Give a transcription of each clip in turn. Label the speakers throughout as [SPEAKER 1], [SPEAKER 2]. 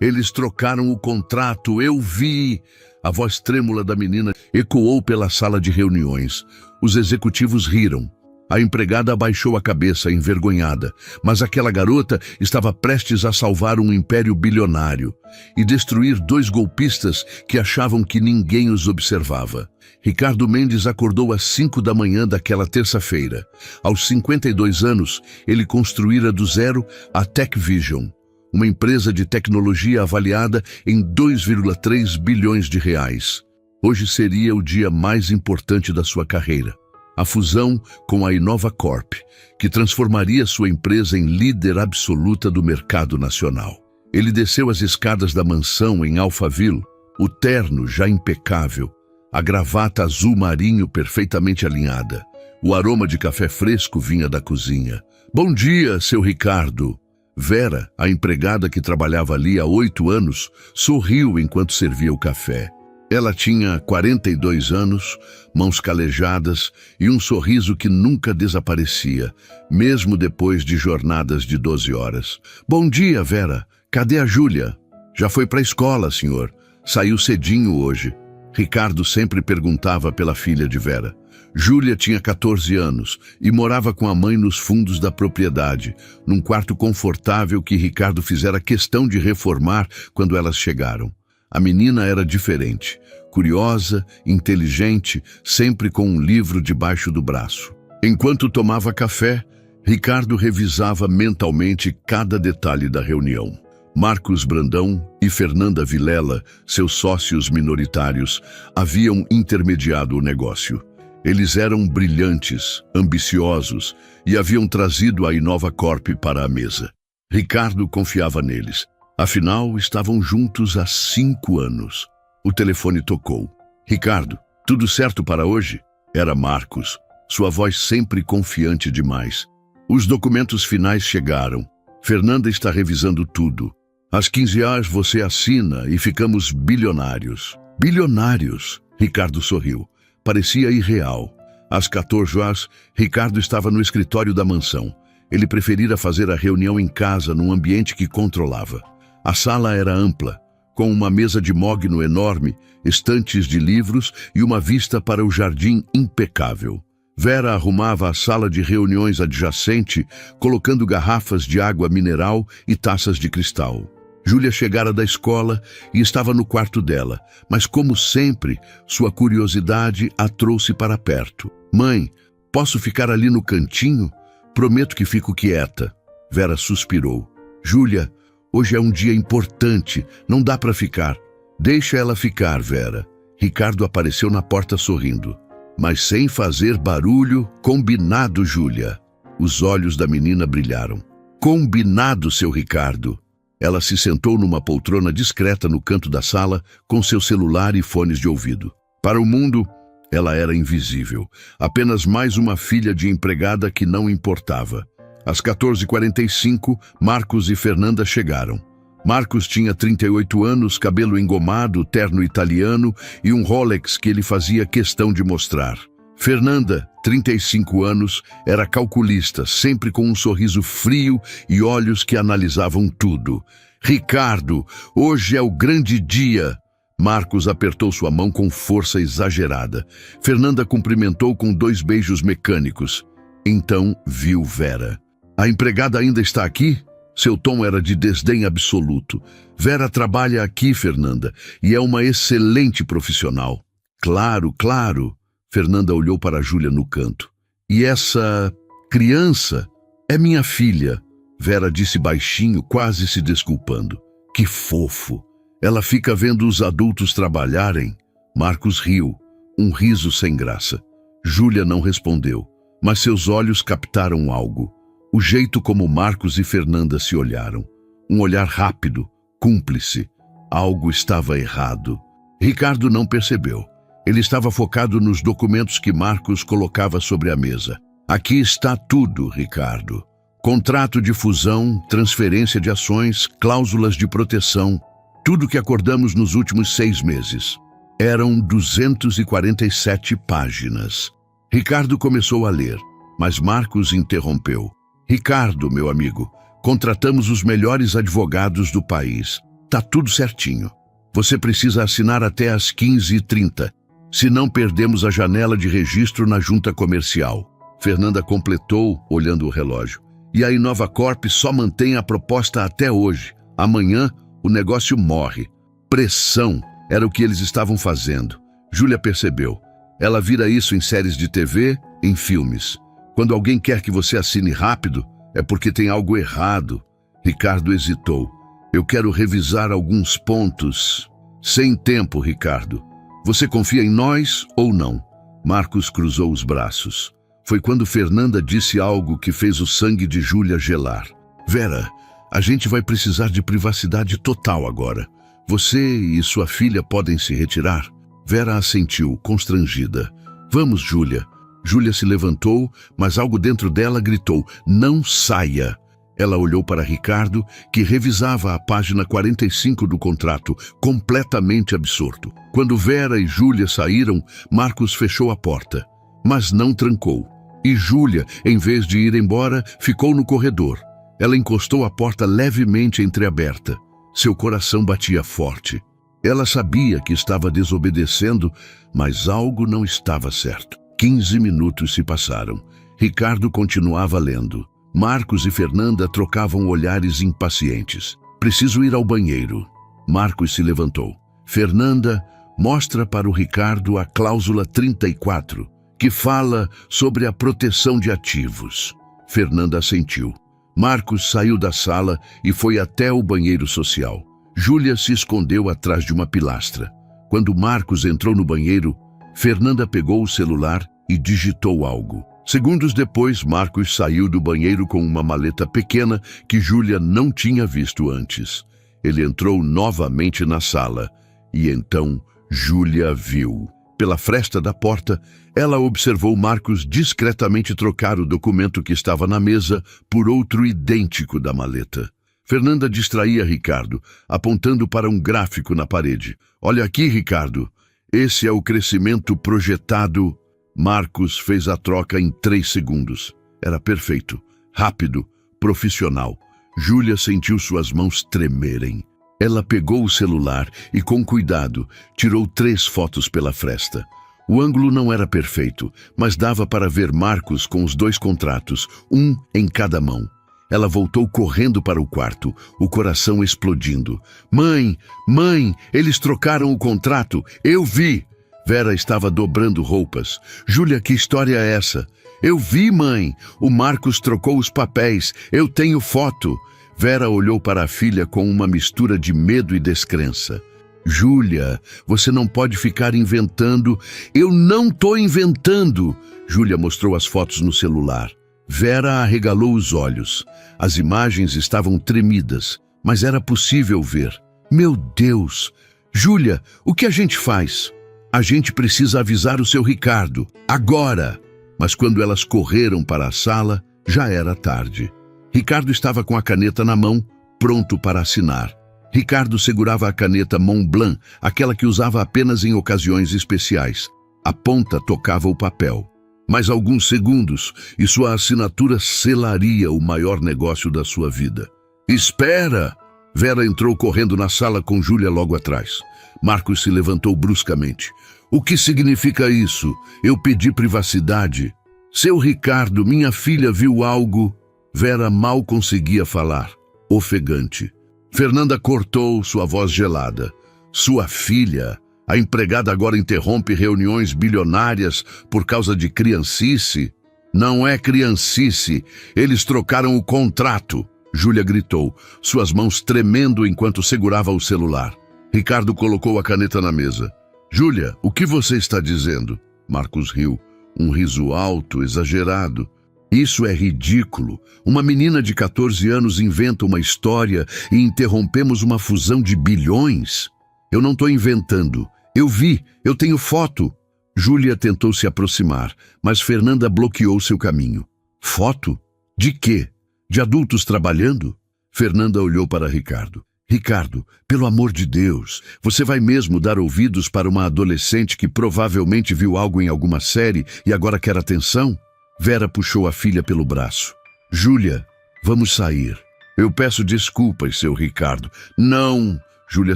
[SPEAKER 1] Eles trocaram o contrato, eu vi! A voz trêmula da menina ecoou pela sala de reuniões. Os executivos riram. A empregada abaixou a cabeça, envergonhada, mas aquela garota estava prestes a salvar um império bilionário e destruir dois golpistas que achavam que ninguém os observava. Ricardo Mendes acordou às 5 da manhã daquela terça-feira. Aos 52 anos, ele construíra do zero a TechVision, uma empresa de tecnologia avaliada em 2,3 bilhões de reais. Hoje seria o dia mais importante da sua carreira. A fusão com a Inova Corp, que transformaria sua empresa em líder absoluta do mercado nacional. Ele desceu as escadas da mansão em Alphaville, o terno já impecável, a gravata azul marinho perfeitamente alinhada. O aroma de café fresco vinha da cozinha. Bom dia, seu Ricardo. Vera, a empregada que trabalhava ali há 8 anos, sorriu enquanto servia o café. Ela tinha 42 anos, mãos calejadas e um sorriso que nunca desaparecia, mesmo depois de jornadas de 12 horas. Bom dia, Vera. Cadê a Júlia? Já foi para a escola, senhor. Saiu cedinho hoje. Ricardo sempre perguntava pela filha de Vera. Júlia tinha 14 anos e morava com a mãe nos fundos da propriedade, num quarto confortável que Ricardo fizera questão de reformar quando elas chegaram. A menina era diferente, curiosa, inteligente, sempre com um livro debaixo do braço. Enquanto tomava café, Ricardo revisava mentalmente cada detalhe da reunião. Marcos Brandão e Fernanda Vilela, seus sócios minoritários, haviam intermediado o negócio. Eles eram brilhantes, ambiciosos e haviam trazido a Inova Corp para a mesa. Ricardo confiava neles. Afinal, estavam juntos há 5 anos. O telefone tocou. Ricardo, tudo certo para hoje? Era Marcos, sua voz sempre confiante demais. Os documentos finais chegaram. Fernanda está revisando tudo. Às 15 horas você assina e ficamos bilionários. Bilionários? Ricardo sorriu. Parecia irreal. Às 14 horas, Ricardo estava no escritório da mansão. Ele preferira fazer a reunião em casa, num ambiente que controlava. A sala era ampla, com uma mesa de mogno enorme, estantes de livros e uma vista para o jardim impecável. Vera arrumava a sala de reuniões adjacente, colocando garrafas de água mineral e taças de cristal. Júlia chegara da escola e estava no quarto dela, mas como sempre, sua curiosidade a trouxe para perto. Mãe, posso ficar ali no cantinho? Prometo que fico quieta. Vera suspirou. Júlia, hoje é um dia importante, não dá para ficar. Deixa ela ficar, Vera. Ricardo apareceu na porta sorrindo. Mas sem fazer barulho, combinado, Júlia. Os olhos da menina brilharam. Combinado, seu Ricardo. Ela se sentou numa poltrona discreta no canto da sala, com seu celular e fones de ouvido. Para o mundo, ela era invisível. Apenas mais uma filha de empregada que não importava. Às 14h45, Marcos e Fernanda chegaram. Marcos tinha 38 anos, cabelo engomado, terno italiano e um Rolex que ele fazia questão de mostrar. Fernanda, 35 anos, era calculista, sempre com um sorriso frio e olhos que analisavam tudo. Ricardo, hoje é o grande dia. Marcos apertou sua mão com força exagerada. Fernanda cumprimentou com 2 beijos mecânicos. Então viu Vera. A empregada ainda está aqui? Seu tom era de desdém absoluto. Vera trabalha aqui, Fernanda, e é uma excelente profissional. Claro, claro. Fernanda olhou para Júlia no canto. E essa criança é minha filha, Vera disse baixinho, quase se desculpando. Que fofo. Ela fica vendo os adultos trabalharem. Marcos riu, um riso sem graça. Júlia não respondeu, mas seus olhos captaram algo. O jeito como Marcos e Fernanda se olharam. Um olhar rápido, cúmplice. Algo estava errado. Ricardo não percebeu. Ele estava focado nos documentos que Marcos colocava sobre a mesa. Aqui está tudo, Ricardo. Contrato de fusão, transferência de ações, cláusulas de proteção. Tudo que acordamos nos últimos 6 meses. Eram 247 páginas. Ricardo começou a ler, mas Marcos interrompeu. Ricardo, meu amigo, contratamos os melhores advogados do país. Tá tudo certinho. Você precisa assinar até às 15h30, senão perdemos a janela de registro na junta comercial. Fernanda completou, olhando o relógio. E a Inova Corp só mantém a proposta até hoje. Amanhã, o negócio morre. Pressão era o que eles estavam fazendo. Júlia percebeu. Ela vira isso em séries de TV, em filmes. Quando alguém quer que você assine rápido, é porque tem algo errado. Ricardo hesitou. Eu quero revisar alguns pontos. Sem tempo, Ricardo. Você confia em nós ou não? Marcos cruzou os braços. Foi quando Fernanda disse algo que fez o sangue de Júlia gelar. Vera, a gente vai precisar de privacidade total agora. Você e sua filha podem se retirar? Vera assentiu, constrangida. Vamos, Júlia. Júlia se levantou, mas algo dentro dela gritou, não saia. Ela olhou para Ricardo, que revisava a página 45 do contrato, completamente absorto. Quando Vera e Júlia saíram, Marcos fechou a porta, mas não trancou. E Júlia, em vez de ir embora, ficou no corredor. Ela encostou a porta levemente entreaberta. Seu coração batia forte. Ela sabia que estava desobedecendo, mas algo não estava certo. 15 minutos se passaram. Ricardo continuava lendo. Marcos e Fernanda trocavam olhares impacientes. Preciso ir ao banheiro. Marcos se levantou. Fernanda, mostra para o Ricardo a cláusula 34, que fala sobre a proteção de ativos. Fernanda assentiu. Marcos saiu da sala e foi até o banheiro social. Júlia se escondeu atrás de uma pilastra. Quando Marcos entrou no banheiro, Fernanda pegou o celular e digitou algo. Segundos depois, Marcos saiu do banheiro com uma maleta pequena que Júlia não tinha visto antes. Ele entrou novamente na sala e então Júlia viu. Pela fresta da porta, ela observou Marcos discretamente trocar o documento que estava na mesa por outro idêntico da maleta. Fernanda distraía Ricardo, apontando para um gráfico na parede. Olha aqui, Ricardo. Esse é o crescimento projetado. Marcos fez a troca em 3 segundos. Era perfeito, rápido, profissional. Júlia sentiu suas mãos tremerem. Ela pegou o celular e, com cuidado, tirou 3 fotos pela fresta. O ângulo não era perfeito, mas dava para ver Marcos com os 2 contratos, um em cada mão. Ela voltou correndo para o quarto, o coração explodindo. Mãe, eles trocaram o contrato, eu vi! Vera estava dobrando roupas. Júlia, que história é essa? Eu vi, mãe! O Marcos trocou os papéis, eu tenho foto! Vera olhou para a filha com uma mistura de medo e descrença. Júlia, você não pode ficar inventando. Eu não estou inventando! Júlia mostrou as fotos no celular. Vera arregalou os olhos. As imagens estavam tremidas, mas era possível ver. Meu Deus! Júlia, o que a gente faz? A gente precisa avisar o seu Ricardo, agora! Mas quando elas correram para a sala, já era tarde. Ricardo estava com a caneta na mão, pronto para assinar. Ricardo segurava a caneta Montblanc, aquela que usava apenas em ocasiões especiais. A ponta tocava o papel. Mais alguns segundos e sua assinatura selaria o maior negócio da sua vida. Espera! Vera entrou correndo na sala com Júlia logo atrás. Marcos se levantou bruscamente. O que significa isso? Eu pedi privacidade. Seu Ricardo, minha filha viu algo. Vera mal conseguia falar, ofegante. Fernanda cortou, sua voz gelada. Sua filha, a empregada agora interrompe reuniões bilionárias por causa de criancice? Não é criancice, eles trocaram o contrato. Júlia gritou, suas mãos tremendo enquanto segurava o celular. Ricardo colocou a caneta na mesa. Júlia, o que você está dizendo? Marcos riu, um riso alto, exagerado. Isso é ridículo. Uma menina de 14 anos inventa uma história e interrompemos uma fusão de bilhões. Eu não estou inventando. Eu vi, eu tenho foto. Júlia tentou se aproximar, mas Fernanda bloqueou seu caminho. Foto? De quê? De adultos trabalhando? Fernanda olhou para Ricardo. Ricardo, pelo amor de Deus, você vai mesmo dar ouvidos para uma adolescente que provavelmente viu algo em alguma série e agora quer atenção? Vera puxou a filha pelo braço. Júlia, vamos sair. Eu peço desculpas, seu Ricardo. Não, Júlia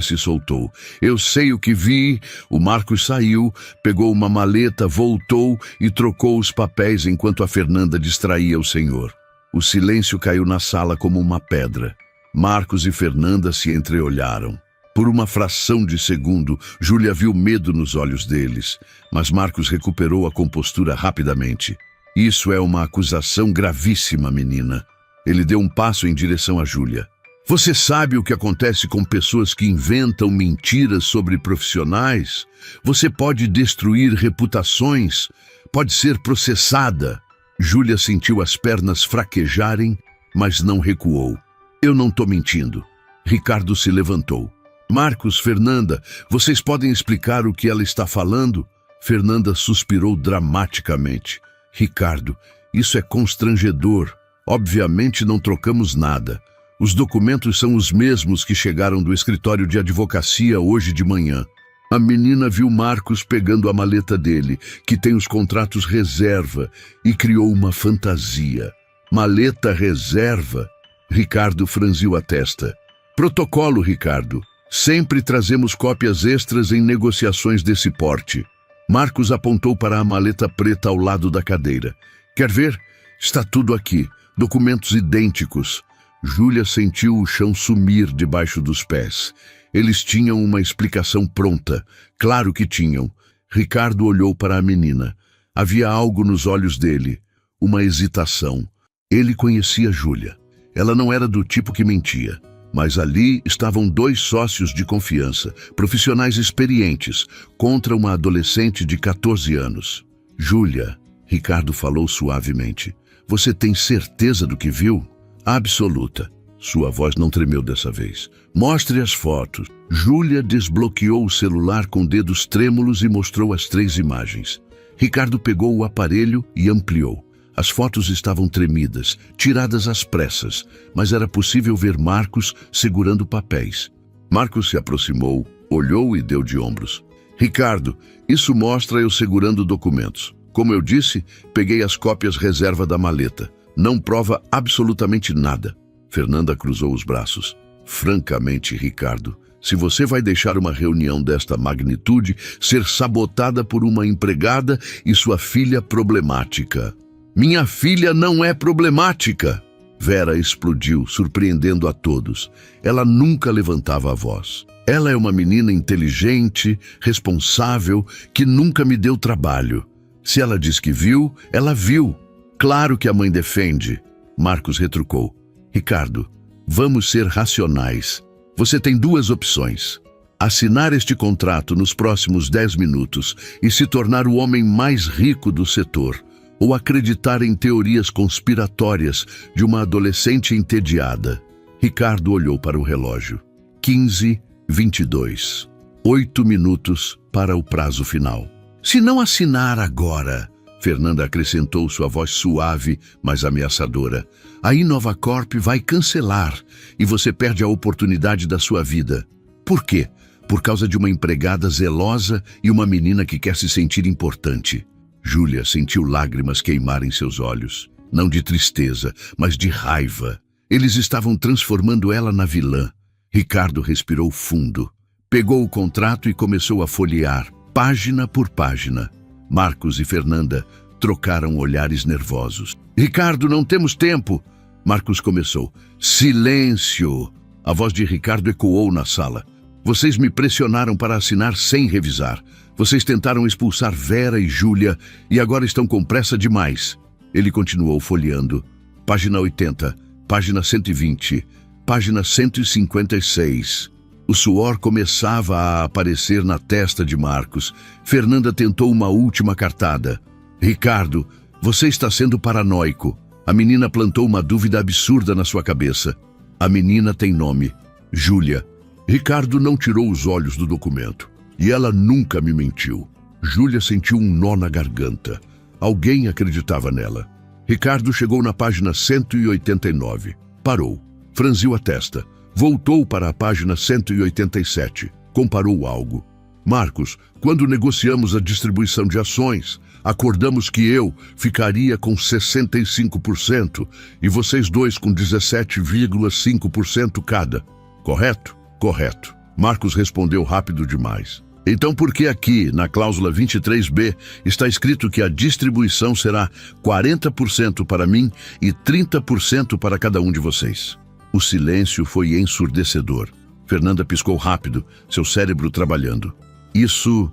[SPEAKER 1] se soltou. Eu sei o que vi. O Marcos saiu, pegou uma maleta, voltou e trocou os papéis enquanto a Fernanda distraía o senhor. O silêncio caiu na sala como uma pedra. Marcos e Fernanda se entreolharam. Por uma fração de segundo, Júlia viu medo nos olhos deles, mas Marcos recuperou a compostura rapidamente. Isso é uma acusação gravíssima, menina. Ele deu um passo em direção a Júlia. Você sabe o que acontece com pessoas que inventam mentiras sobre profissionais? Você pode destruir reputações, pode ser processada. Júlia sentiu as pernas fraquejarem, mas não recuou. Eu não estou mentindo. Ricardo se levantou. Marcos, Fernanda, vocês podem explicar o que ela está falando? Fernanda suspirou dramaticamente. Ricardo, isso é constrangedor. Obviamente não trocamos nada. Os documentos são os mesmos que chegaram do escritório de advocacia hoje de manhã. A menina viu Marcos pegando a maleta dele, que tem os contratos reserva, e criou uma fantasia. Maleta reserva? Ricardo franziu a testa. Protocolo, Ricardo. Sempre trazemos cópias extras em negociações desse porte. Marcos apontou para a maleta preta ao lado da cadeira. Quer ver? Está tudo aqui. Documentos idênticos. Júlia sentiu o chão sumir debaixo dos pés. Eles tinham uma explicação pronta. Claro que tinham. Ricardo olhou para a menina. Havia algo nos olhos dele. Uma hesitação. Ele conhecia Júlia. Ela não era do tipo que mentia. Mas ali estavam dois sócios de confiança, profissionais experientes, contra uma adolescente de 14 anos. Júlia, Ricardo falou suavemente, você tem certeza do que viu? Absoluta. Sua voz não tremeu dessa vez. Mostre as fotos. Júlia desbloqueou o celular com dedos trêmulos e mostrou as 3 imagens. Ricardo pegou o aparelho e ampliou. As fotos estavam tremidas, tiradas às pressas, mas era possível ver Marcos segurando papéis. Marcos se aproximou, olhou e deu de ombros. Ricardo, isso mostra eu segurando documentos. Como eu disse, peguei as cópias reserva da maleta. Não prova absolutamente nada. Fernanda cruzou os braços. Francamente, Ricardo, se você vai deixar uma reunião desta magnitude ser sabotada por uma empregada e sua filha problemática. Minha filha não é problemática! Vera explodiu, surpreendendo a todos. Ela nunca levantava a voz. Ela é uma menina inteligente, responsável, que nunca me deu trabalho. Se ela diz que viu, ela viu. Claro que a mãe defende. Marcos retrucou. Ricardo, vamos ser racionais. Você tem 2 opções. Assinar este contrato nos próximos 10 minutos e se tornar o homem mais rico do setor, ou acreditar em teorias conspiratórias de uma adolescente entediada. Ricardo olhou para o relógio. 15h22. 8 minutos para o prazo final. Se não assinar agora, Fernanda acrescentou sua voz suave, mas ameaçadora, a Inovacorp vai cancelar e você perde a oportunidade da sua vida. Por quê? Por causa de uma empregada zelosa e uma menina que quer se sentir importante. Júlia sentiu lágrimas queimar em seus olhos. Não de tristeza, mas de raiva. Eles estavam transformando ela na vilã. Ricardo respirou fundo. Pegou o contrato e começou a folhear, página por página. Marcos e Fernanda trocaram olhares nervosos. Ricardo, não temos tempo! Marcos começou. Silêncio! A voz de Ricardo ecoou na sala. Vocês me pressionaram para assinar sem revisar. Vocês tentaram expulsar Vera e Júlia e agora estão com pressa demais. Ele continuou folheando. Página 80, página 120, página 156. O suor começava a aparecer na testa de Marcos. Fernanda tentou uma última cartada. Ricardo, você está sendo paranoico. A menina plantou uma dúvida absurda na sua cabeça. A menina tem nome. Júlia. Ricardo não tirou os olhos do documento. E ela nunca me mentiu. Júlia sentiu um nó na garganta. Alguém acreditava nela. Ricardo chegou na página 189. Parou. Franziu a testa. Voltou para a página 187. Comparou algo. Marcos, quando negociamos a distribuição de ações, acordamos que eu ficaria com 65% e vocês dois com 17,5% cada. Correto? Correto. Marcos respondeu rápido demais. Então por que aqui, na cláusula 23B, está escrito que a distribuição será 40% para mim e 30% para cada um de vocês? O silêncio foi ensurdecedor. Fernanda piscou rápido, seu cérebro trabalhando. Isso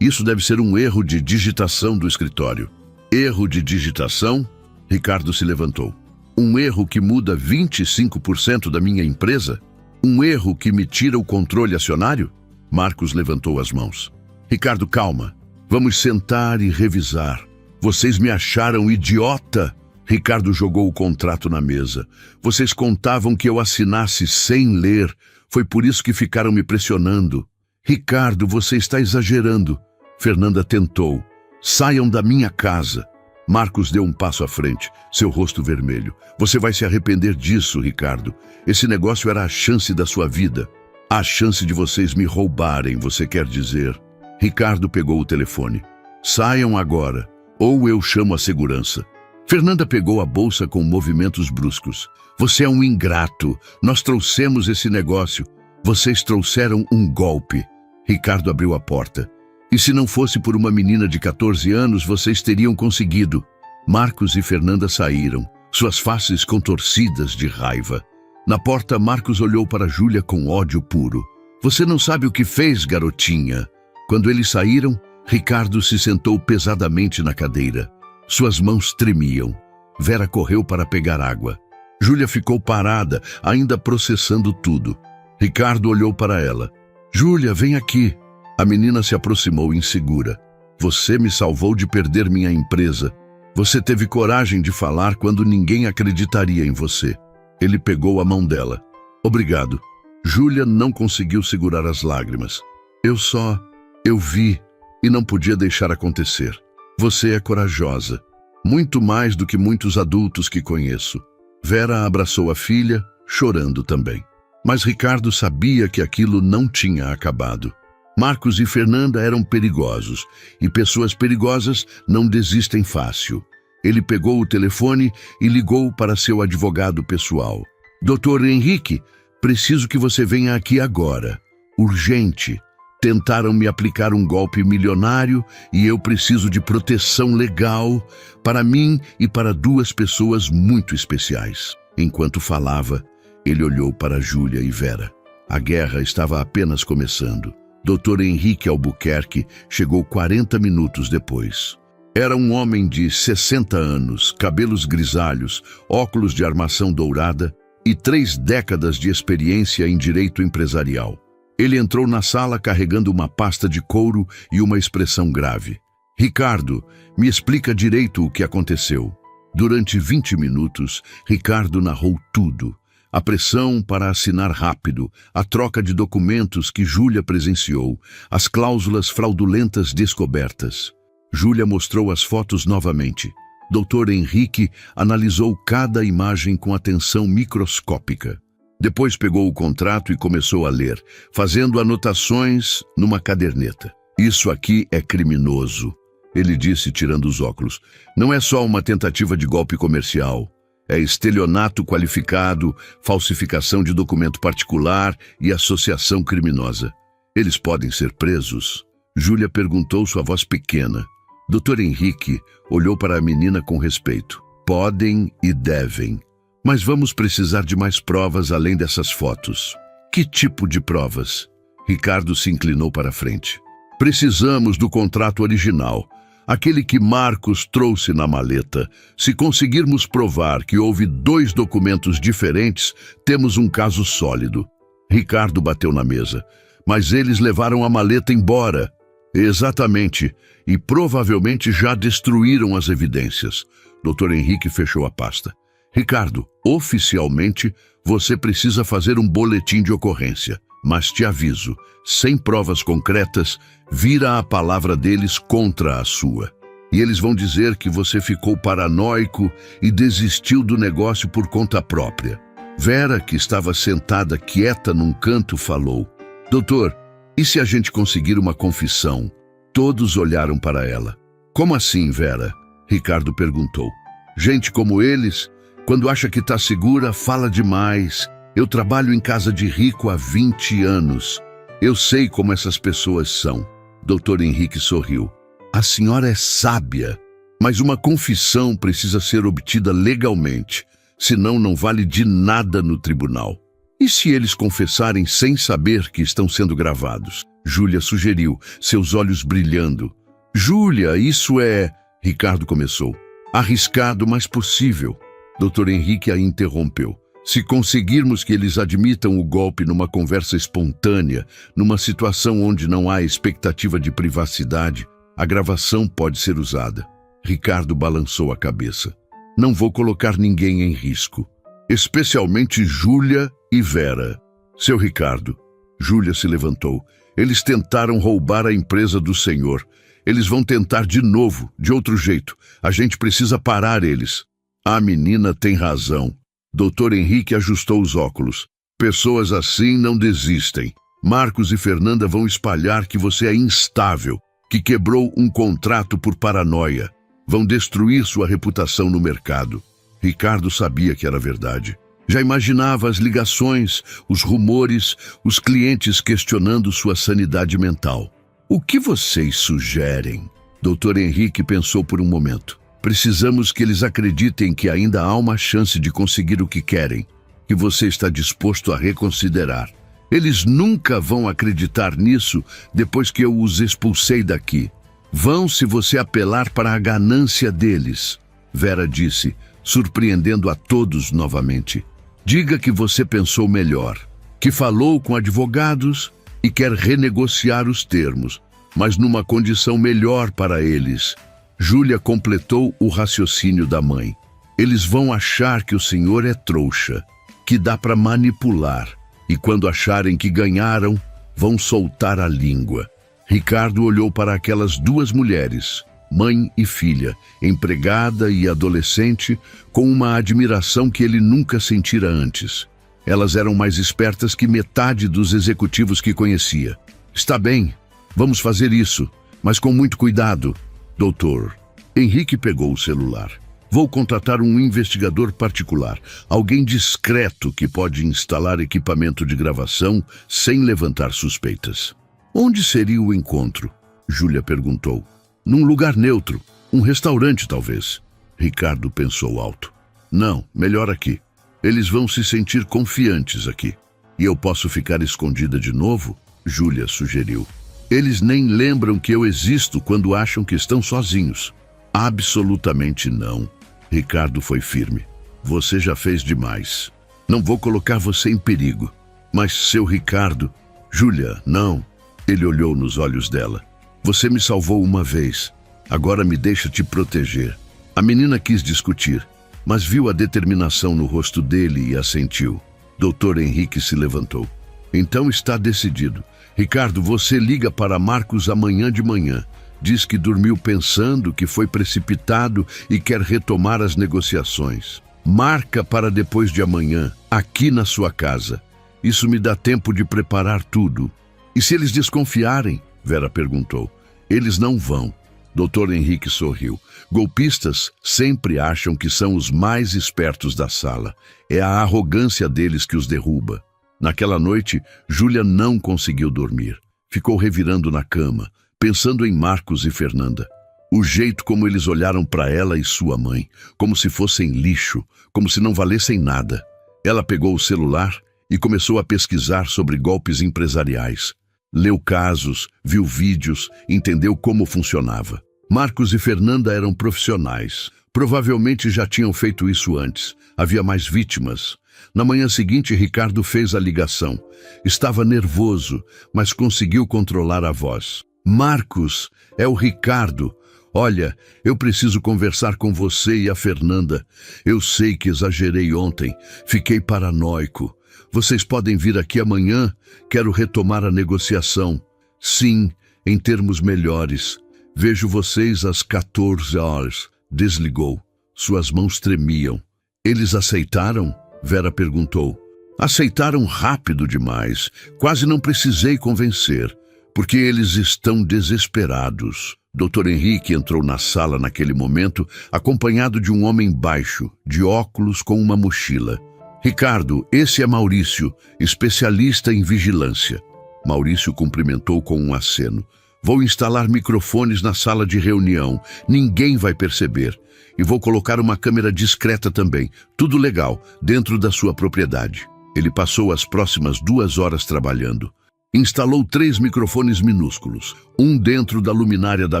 [SPEAKER 1] deve ser um erro de digitação do escritório. Erro de digitação? Ricardo se levantou. Um erro que muda 25% da minha empresa? Um erro que me tira o controle acionário? Marcos levantou as mãos. Ricardo, calma. Vamos sentar e revisar. Vocês me acharam idiota? Ricardo jogou o contrato na mesa. Vocês contavam que eu assinasse sem ler. Foi por isso que ficaram me pressionando. Ricardo, você está exagerando. Fernanda tentou. Saiam da minha casa. Marcos deu um passo à frente, seu rosto vermelho. Você vai se arrepender disso, Ricardo. Esse negócio era a chance da sua vida. A chance de vocês me roubarem, você quer dizer? Ricardo pegou o telefone. Saiam agora, ou eu chamo a segurança. Fernanda pegou a bolsa com movimentos bruscos. Você é um ingrato. Nós trouxemos esse negócio. Vocês trouxeram um golpe. Ricardo abriu a porta. E se não fosse por uma menina de 14 anos, vocês teriam conseguido. Marcos e Fernanda saíram, suas faces contorcidas de raiva. Na porta, Marcos olhou para Júlia com ódio puro. Você não sabe o que fez, garotinha. Quando eles saíram, Ricardo se sentou pesadamente na cadeira. Suas mãos tremiam. Vera correu para pegar água. Júlia ficou parada, ainda processando tudo. Ricardo olhou para ela. Júlia, vem aqui. A menina se aproximou insegura. Você me salvou de perder minha empresa. Você teve coragem de falar quando ninguém acreditaria em você. Ele pegou a mão dela. Obrigado. Júlia não conseguiu segurar as lágrimas. Eu vi e não podia deixar acontecer. Você é corajosa. Muito mais do que muitos adultos que conheço. Vera abraçou a filha, chorando também. Mas Ricardo sabia que aquilo não tinha acabado. Marcos e Fernanda eram perigosos, e pessoas perigosas não desistem fácil. Ele pegou o telefone e ligou para seu advogado pessoal. Doutor Henrique, preciso que você venha aqui agora. Urgente. Tentaram me aplicar um golpe milionário e eu preciso de proteção legal para mim e para duas pessoas muito especiais. Enquanto falava, ele olhou para Júlia e Vera. A guerra estava apenas começando. Dr. Henrique Albuquerque chegou 40 minutos depois. Era um homem de 60 anos, cabelos grisalhos, óculos de armação dourada e 3 décadas de experiência em direito empresarial. Ele entrou na sala carregando uma pasta de couro e uma expressão grave. Ricardo, me explica direito o que aconteceu. Durante 20 minutos, Ricardo narrou tudo. A pressão para assinar rápido, a troca de documentos que Júlia presenciou, as cláusulas fraudulentas descobertas. Júlia mostrou as fotos novamente. Dr. Henrique analisou cada imagem com atenção microscópica. Depois pegou o contrato e começou a ler, fazendo anotações numa caderneta. Isso aqui é criminoso, ele disse tirando os óculos. Não é só uma tentativa de golpe comercial. É estelionato qualificado, falsificação de documento particular e associação criminosa. Eles podem ser presos? Júlia perguntou, sua voz pequena. Dr. Henrique olhou para a menina com respeito. Podem e devem. Mas vamos precisar de mais provas além dessas fotos. Que tipo de provas? Ricardo se inclinou para a frente. Precisamos do contrato original. Aquele que Marcos trouxe na maleta. Se conseguirmos provar que houve 2 documentos diferentes, temos um caso sólido. Ricardo bateu na mesa. Mas eles levaram a maleta embora. Exatamente. E provavelmente já destruíram as evidências. Dr. Henrique fechou a pasta. Ricardo, oficialmente, você precisa fazer um boletim de ocorrência. Mas te aviso, sem provas concretas, vira a palavra deles contra a sua. E eles vão dizer que você ficou paranoico e desistiu do negócio por conta própria. Vera, que estava sentada quieta num canto, falou. Doutor, e se a gente conseguir uma confissão? Todos olharam para ela. Como assim, Vera? Ricardo perguntou. Gente como eles, quando acha que está segura, fala demais. Eu trabalho em casa de rico há 20 anos. Eu sei como essas pessoas são. Dr. Henrique sorriu. A senhora é sábia, mas uma confissão precisa ser obtida legalmente, senão não vale de nada no tribunal. E se eles confessarem sem saber que estão sendo gravados? Júlia sugeriu, seus olhos brilhando. Júlia, isso é... Ricardo começou. Arriscado, mas possível. Dr. Henrique a interrompeu. Se conseguirmos que eles admitam o golpe numa conversa espontânea, numa situação onde não há expectativa de privacidade, a gravação pode ser usada. Ricardo balançou a cabeça. Não vou colocar ninguém em risco, especialmente Júlia e Vera. Seu Ricardo. Júlia se levantou. Eles tentaram roubar a empresa do senhor. Eles vão tentar de novo, de outro jeito. A gente precisa parar eles. A menina tem razão. Dr. Henrique ajustou os óculos. Pessoas assim não desistem. Marcos e Fernanda vão espalhar que você é instável, que quebrou um contrato por paranoia. Vão destruir sua reputação no mercado. Ricardo sabia que era verdade. Já imaginava as ligações, os rumores, os clientes questionando sua sanidade mental. O que vocês sugerem? Dr. Henrique pensou por um momento. Precisamos que eles acreditem que ainda há uma chance de conseguir o que querem, que você está disposto a reconsiderar. Eles nunca vão acreditar nisso depois que eu os expulsei daqui. Vão se você apelar para a ganância deles, Vera disse, surpreendendo a todos novamente. Diga que você pensou melhor, que falou com advogados e quer renegociar os termos, mas numa condição melhor para eles. Júlia completou o raciocínio da mãe. Eles vão achar que o senhor é trouxa, que dá para manipular, e quando acharem que ganharam, vão soltar a língua. Ricardo olhou para aquelas duas mulheres, mãe e filha, empregada e adolescente, com uma admiração que ele nunca sentira antes. Elas eram mais espertas que metade dos executivos que conhecia. Está bem, vamos fazer isso, mas com muito cuidado. Doutor, Henrique pegou o celular. Vou contratar um investigador particular, alguém discreto que pode instalar equipamento de gravação sem levantar suspeitas. Onde seria o encontro? Júlia perguntou. Num lugar neutro, um restaurante talvez. Ricardo pensou alto. Não, melhor aqui. Eles vão se sentir confiantes aqui. E eu posso ficar escondida de novo? Júlia sugeriu. Eles nem lembram que eu existo quando acham que estão sozinhos. Absolutamente não. Ricardo foi firme. Você já fez demais. Não vou colocar você em perigo. Mas, seu Ricardo... Júlia, não. Ele olhou nos olhos dela. Você me salvou uma vez. Agora me deixa te proteger. A menina quis discutir, mas viu a determinação no rosto dele e assentiu. Dr. Henrique se levantou. Então está decidido. Ricardo, você liga para Marcos amanhã de manhã. Diz que dormiu pensando, que foi precipitado e quer retomar as negociações. Marca para depois de amanhã, aqui na sua casa. Isso me dá tempo de preparar tudo. E se eles desconfiarem? Vera perguntou. Eles não vão. Dr. Henrique sorriu. Golpistas sempre acham que são os mais espertos da sala. É a arrogância deles que os derruba. Naquela noite, Júlia não conseguiu dormir. Ficou revirando na cama, pensando em Marcos e Fernanda. O jeito como eles olharam para ela e sua mãe, como se fossem lixo, como se não valessem nada. Ela pegou o celular e começou a pesquisar sobre golpes empresariais. Leu casos, viu vídeos, entendeu como funcionava. Marcos e Fernanda eram profissionais. Provavelmente já tinham feito isso antes. Havia mais vítimas. Na manhã seguinte, Ricardo fez a ligação. Estava nervoso, mas conseguiu controlar a voz. Marcos, é o Ricardo. Olha, eu preciso conversar com você e a Fernanda. Eu sei que exagerei ontem. Fiquei paranoico. Vocês podem vir aqui amanhã? Quero retomar a negociação. Sim, em termos melhores. Vejo vocês às 14 horas. Desligou. Suas mãos tremiam. Eles aceitaram? Vera perguntou. Aceitaram rápido demais. Quase não precisei convencer, porque eles estão desesperados. Dr. Henrique entrou na sala naquele momento, acompanhado de um homem baixo, de óculos com uma mochila. Ricardo, esse é Maurício, especialista em vigilância. Maurício cumprimentou com um aceno. Vou instalar microfones na sala de reunião. Ninguém vai perceber. E vou colocar uma câmera discreta também. Tudo legal, dentro da sua propriedade. Ele passou as próximas 2 horas trabalhando. Instalou 3 microfones minúsculos. Um dentro da luminária da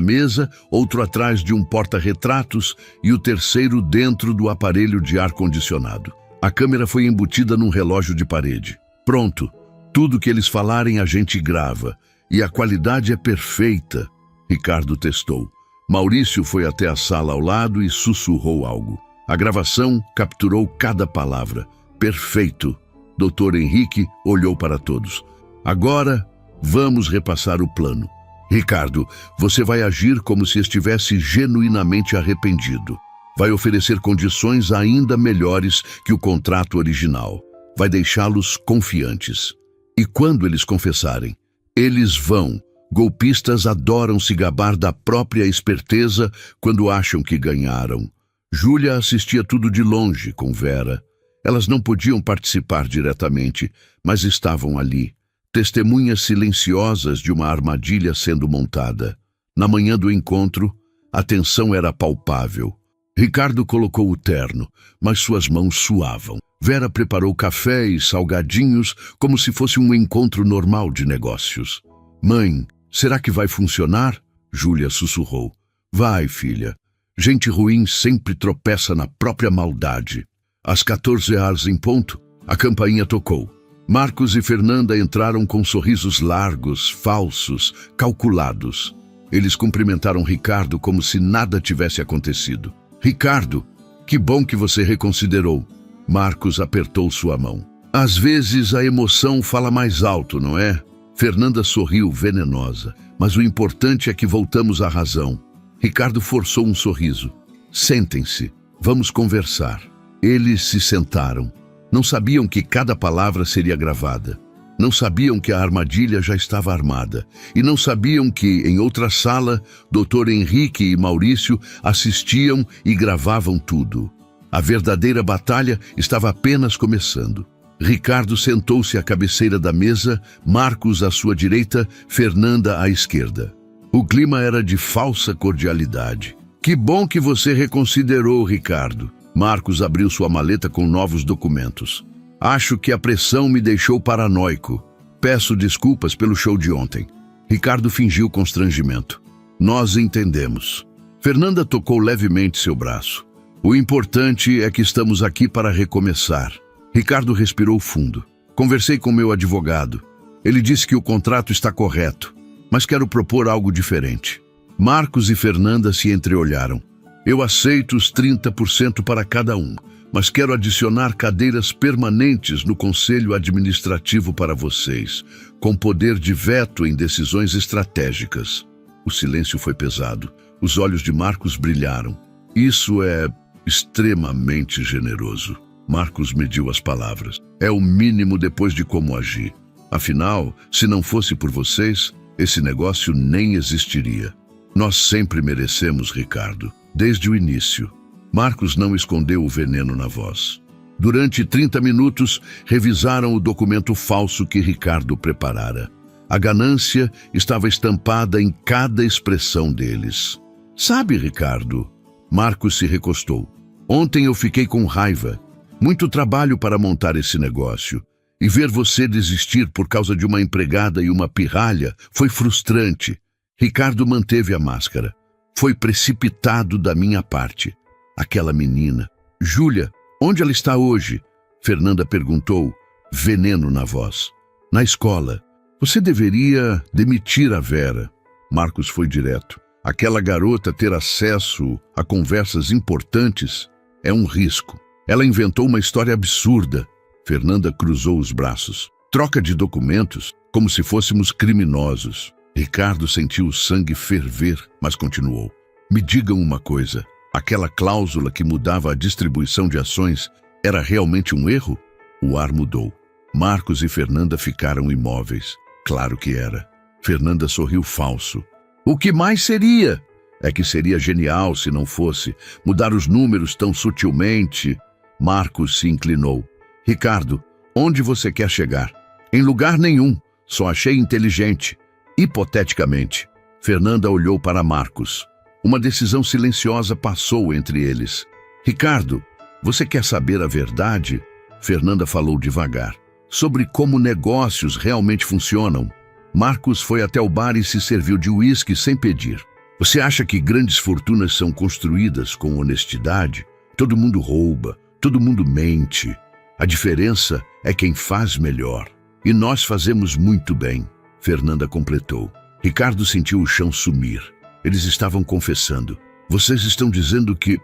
[SPEAKER 1] mesa, outro atrás de um porta-retratos e o terceiro dentro do aparelho de ar-condicionado. A câmera foi embutida num relógio de parede. Pronto. Tudo que eles falarem a gente grava. E a qualidade é perfeita. Ricardo testou. Maurício foi até a sala ao lado e sussurrou algo. A gravação capturou cada palavra. Perfeito. Dr. Henrique olhou para todos. Agora, vamos repassar o plano. Ricardo, você vai agir como se estivesse genuinamente arrependido. Vai oferecer condições ainda melhores que o contrato original. Vai deixá-los confiantes. E quando eles confessarem, eles vão. Golpistas adoram se gabar da própria esperteza quando acham que ganharam. Júlia assistia tudo de longe com Vera. Elas não podiam participar diretamente, mas estavam ali, testemunhas silenciosas de uma armadilha sendo montada. Na manhã do encontro, a tensão era palpável. Ricardo colocou o terno, mas suas mãos suavam. Vera preparou café e salgadinhos como se fosse um encontro normal de negócios. Mãe, será que vai funcionar? Júlia sussurrou. Vai, filha. Gente ruim sempre tropeça na própria maldade. Às 14 horas em ponto, a campainha tocou. Marcos e Fernanda entraram com sorrisos largos, falsos, calculados. Eles cumprimentaram Ricardo como se nada tivesse acontecido. Ricardo, que bom que você reconsiderou. Marcos apertou sua mão. Às vezes a emoção fala mais alto, não é? Fernanda sorriu venenosa. Mas o importante é que voltamos à razão. Ricardo forçou um sorriso. Sentem-se. Vamos conversar. Eles se sentaram. Não sabiam que cada palavra seria gravada. Não sabiam que a armadilha já estava armada. E não sabiam que, em outra sala, Dr. Henrique e Maurício assistiam e gravavam tudo. A verdadeira batalha estava apenas começando. Ricardo sentou-se à cabeceira da mesa, Marcos à sua direita, Fernanda à esquerda. O clima era de falsa cordialidade. Que bom que você reconsiderou, Ricardo. Marcos abriu sua maleta com novos documentos. Acho que a pressão me deixou paranoico. Peço desculpas pelo show de ontem. Ricardo fingiu constrangimento. Nós entendemos. Fernanda tocou levemente seu braço. O importante é que estamos aqui para recomeçar. Ricardo respirou fundo. Conversei com meu advogado. Ele disse que o contrato está correto, mas quero propor algo diferente. Marcos e Fernanda se entreolharam. Eu aceito os 30% para cada um, mas quero adicionar cadeiras permanentes no Conselho Administrativo para vocês, com poder de veto em decisões estratégicas. O silêncio foi pesado. Os olhos de Marcos brilharam. Isso é extremamente generoso. Marcos mediu as palavras. É o mínimo depois de como agir. Afinal, se não fosse por vocês, esse negócio nem existiria. Nós sempre merecemos, Ricardo, desde o início. Marcos não escondeu o veneno na voz. Durante 30 minutos, revisaram o documento falso que Ricardo preparara. A ganância estava estampada em cada expressão deles. Sabe, Ricardo? Marcos se recostou. Ontem eu fiquei com raiva. Muito trabalho para montar esse negócio. E ver você desistir por causa de uma empregada e uma pirralha foi frustrante. Ricardo manteve a máscara. Foi precipitado da minha parte. Aquela menina. Júlia, onde ela está hoje? Fernanda perguntou, veneno na voz. Na escola. Você deveria demitir a Vera. Marcos foi direto. Aquela garota ter acesso a conversas importantes é um risco. Ela inventou uma história absurda. Fernanda cruzou os braços. Troca de documentos, como se fôssemos criminosos. Ricardo sentiu o sangue ferver, mas continuou. Me digam uma coisa. Aquela cláusula que mudava a distribuição de ações era realmente um erro? O ar mudou. Marcos e Fernanda ficaram imóveis. Claro que era. Fernanda sorriu falso. O que mais seria? É que seria genial se não fosse. Mudar os números tão sutilmente. Marcos se inclinou. Ricardo, onde você quer chegar? Em lugar nenhum. Só achei inteligente. Hipoteticamente. Fernanda olhou para Marcos. Uma decisão silenciosa passou entre eles. Ricardo, você quer saber a verdade? Fernanda falou devagar. Sobre como negócios realmente funcionam. Marcos foi até o bar e se serviu de uísque sem pedir. Você acha que grandes fortunas são construídas com honestidade? Todo mundo rouba, todo mundo mente. A diferença é quem faz melhor. E nós fazemos muito bem, Fernanda completou. Ricardo sentiu o chão sumir. Eles estavam confessando. Vocês estão dizendo que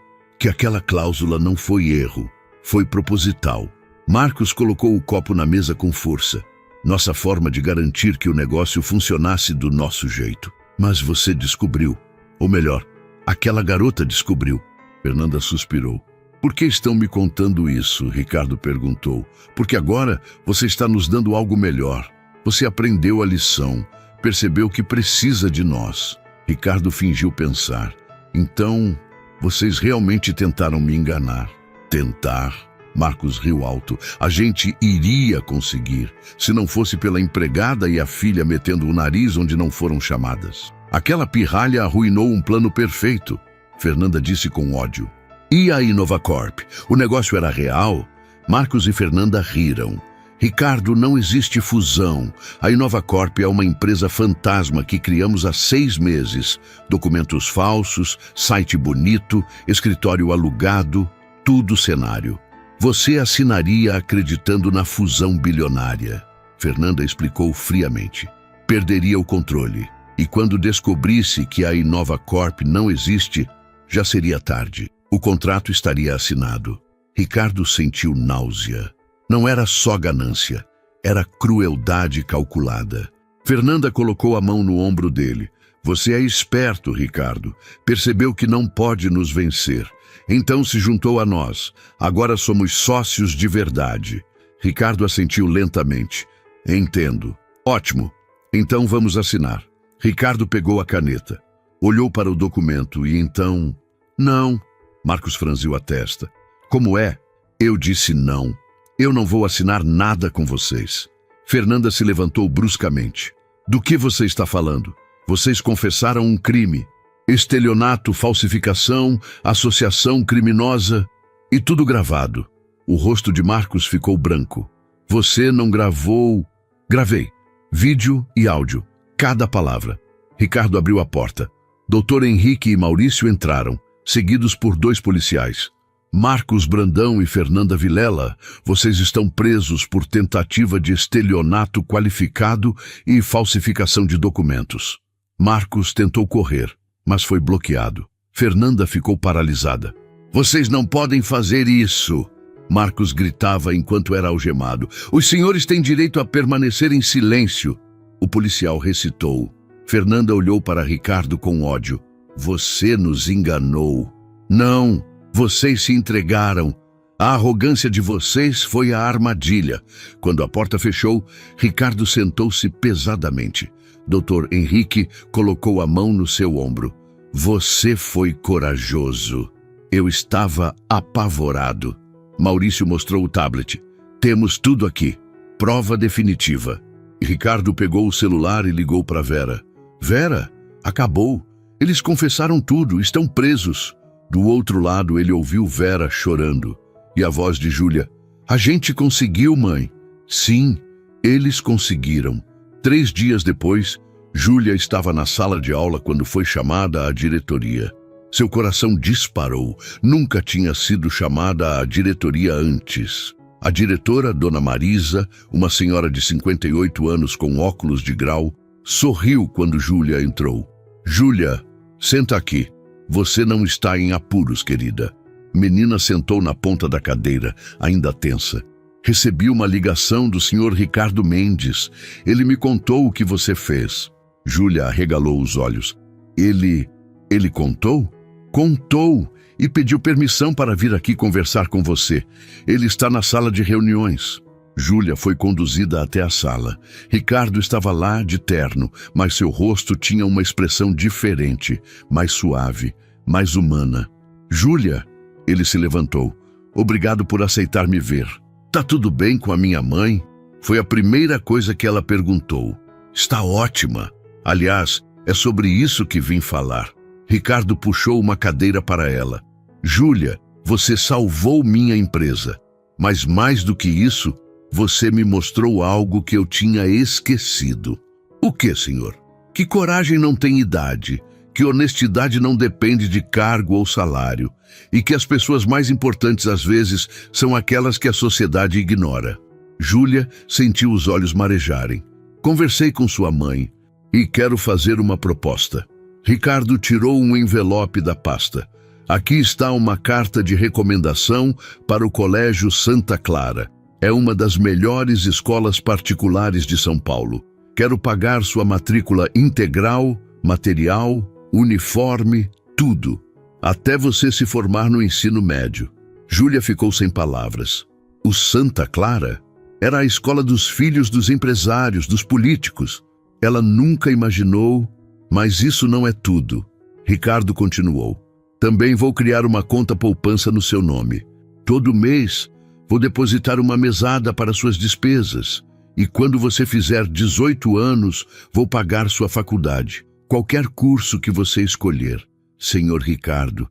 [SPEAKER 1] aquela cláusula não foi erro, foi proposital. Marcos colocou o copo na mesa com força. Nossa forma de garantir que o negócio funcionasse do nosso jeito. Mas você descobriu. Ou melhor, aquela garota descobriu. Fernanda suspirou. Por que estão me contando isso? Ricardo perguntou. Porque agora você está nos dando algo melhor. Você aprendeu a lição, percebeu que precisa de nós. Ricardo fingiu pensar. Então, vocês realmente tentaram me enganar. Tentar? Marcos riu alto. A gente iria conseguir, se não fosse pela empregada e a filha metendo o nariz onde não foram chamadas. Aquela pirralha arruinou um plano perfeito, Fernanda disse com ódio. E a Inovacorp? O negócio era real? Marcos e Fernanda riram. Ricardo, não existe fusão. A Inovacorp é uma empresa fantasma que criamos há 6 meses. Documentos falsos, site bonito, escritório alugado, tudo cenário. Você assinaria acreditando na fusão bilionária. Fernanda explicou friamente. Perderia o controle. E quando descobrisse que a Inovacorp não existe, já seria tarde. O contrato estaria assinado. Ricardo sentiu náusea. Não era só ganância, era crueldade calculada. Fernanda colocou a mão no ombro dele. Você é esperto, Ricardo. Percebeu que não pode nos vencer. Então se juntou a nós. Agora somos sócios de verdade. Ricardo assentiu lentamente. Entendo. Ótimo. Então vamos assinar. Ricardo pegou a caneta. Olhou para o documento e então... Não. Marcos franziu a testa. Como é? Eu disse não. Eu não vou assinar nada com vocês. Fernanda se levantou bruscamente. Do que você está falando? Vocês confessaram um crime. Estelionato, falsificação, associação criminosa e tudo gravado. O rosto de Marcos ficou branco. Você não gravou... Gravei. Vídeo e áudio. Cada palavra. Ricardo abriu a porta. Dr. Henrique e Maurício entraram, seguidos por 2 policiais. Marcos Brandão e Fernanda Vilela, vocês estão presos por tentativa de estelionato qualificado e falsificação de documentos. Marcos tentou correr, mas foi bloqueado. Fernanda ficou paralisada. Vocês não podem fazer isso! Marcos gritava enquanto era algemado. Os senhores têm direito a permanecer em silêncio. O policial recitou. Fernanda olhou para Ricardo com ódio. Você nos enganou. Não! Vocês se entregaram. A arrogância de vocês foi a armadilha. Quando a porta fechou, Ricardo sentou-se pesadamente. Dr. Henrique colocou a mão no seu ombro. Você foi corajoso. Eu estava apavorado. Maurício mostrou o tablet. Temos tudo aqui. Prova definitiva. Ricardo pegou o celular e ligou para Vera. Vera, acabou. Eles confessaram tudo, estão presos. Do outro lado, ele ouviu Vera chorando. E a voz de Júlia. A gente conseguiu, mãe. Sim, eles conseguiram. 3 dias depois, Júlia estava na sala de aula quando foi chamada à diretoria. Seu coração disparou. Nunca tinha sido chamada à diretoria antes. A diretora, Dona Marisa, uma senhora de 58 anos com óculos de grau, sorriu quando Júlia entrou. Júlia, senta aqui. Você não está em apuros, querida. Menina sentou na ponta da cadeira, ainda tensa. Recebi uma ligação do senhor Ricardo Mendes. Ele me contou o que você fez. Júlia arregalou os olhos. Ele contou? Contou e pediu permissão para vir aqui conversar com você. Ele está na sala de reuniões. Júlia foi conduzida até a sala. Ricardo estava lá de terno, mas seu rosto tinha uma expressão diferente, mais suave, mais humana. Júlia, ele se levantou. Obrigado por aceitar me ver. Tá tudo bem com a minha mãe? Foi a primeira coisa que ela perguntou. Está ótima. Aliás, é sobre isso que vim falar. Ricardo puxou uma cadeira para ela. Júlia, você salvou minha empresa. Mas mais do que isso, você me mostrou algo que eu tinha esquecido. O que, senhor? Que coragem não tem idade, que honestidade não depende de cargo ou salário, e que as pessoas mais importantes às vezes são aquelas que a sociedade ignora. Júlia sentiu os olhos marejarem. Conversei com sua mãe e quero fazer uma proposta. Ricardo tirou um envelope da pasta. Aqui está uma carta de recomendação para o Colégio Santa Clara. É uma das melhores escolas particulares de São Paulo. Quero pagar sua matrícula integral, material, uniforme, tudo. Até você se formar no ensino médio. Júlia ficou sem palavras. O Santa Clara era a escola dos filhos dos empresários, dos políticos. Ela nunca imaginou, mas isso não é tudo. Ricardo continuou. Também vou criar uma conta poupança no seu nome. Todo mês vou depositar uma mesada para suas despesas. E quando você fizer 18 anos, vou pagar sua faculdade. Qualquer curso que você escolher. Senhor Ricardo,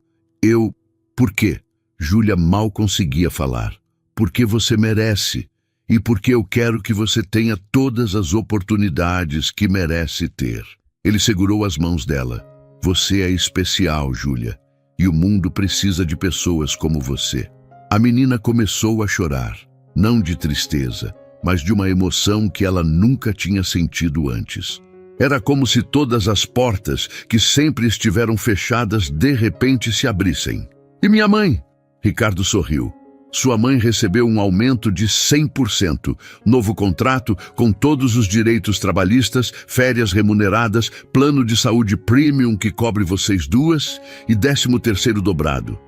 [SPEAKER 1] Por quê? Júlia mal conseguia falar. Porque você merece. E porque eu quero que você tenha todas as oportunidades que merece ter. Ele segurou as mãos dela. Você é especial, Júlia. E o mundo precisa de pessoas como você. A menina começou a chorar. Não de tristeza, mas de uma emoção que ela nunca tinha sentido antes. Era como se todas as portas que sempre estiveram fechadas de repente se abrissem. E minha mãe? Ricardo sorriu. Sua mãe recebeu um aumento de 100%, novo contrato com todos os direitos trabalhistas, férias remuneradas, plano de saúde premium que cobre vocês duas e 13º dobrado.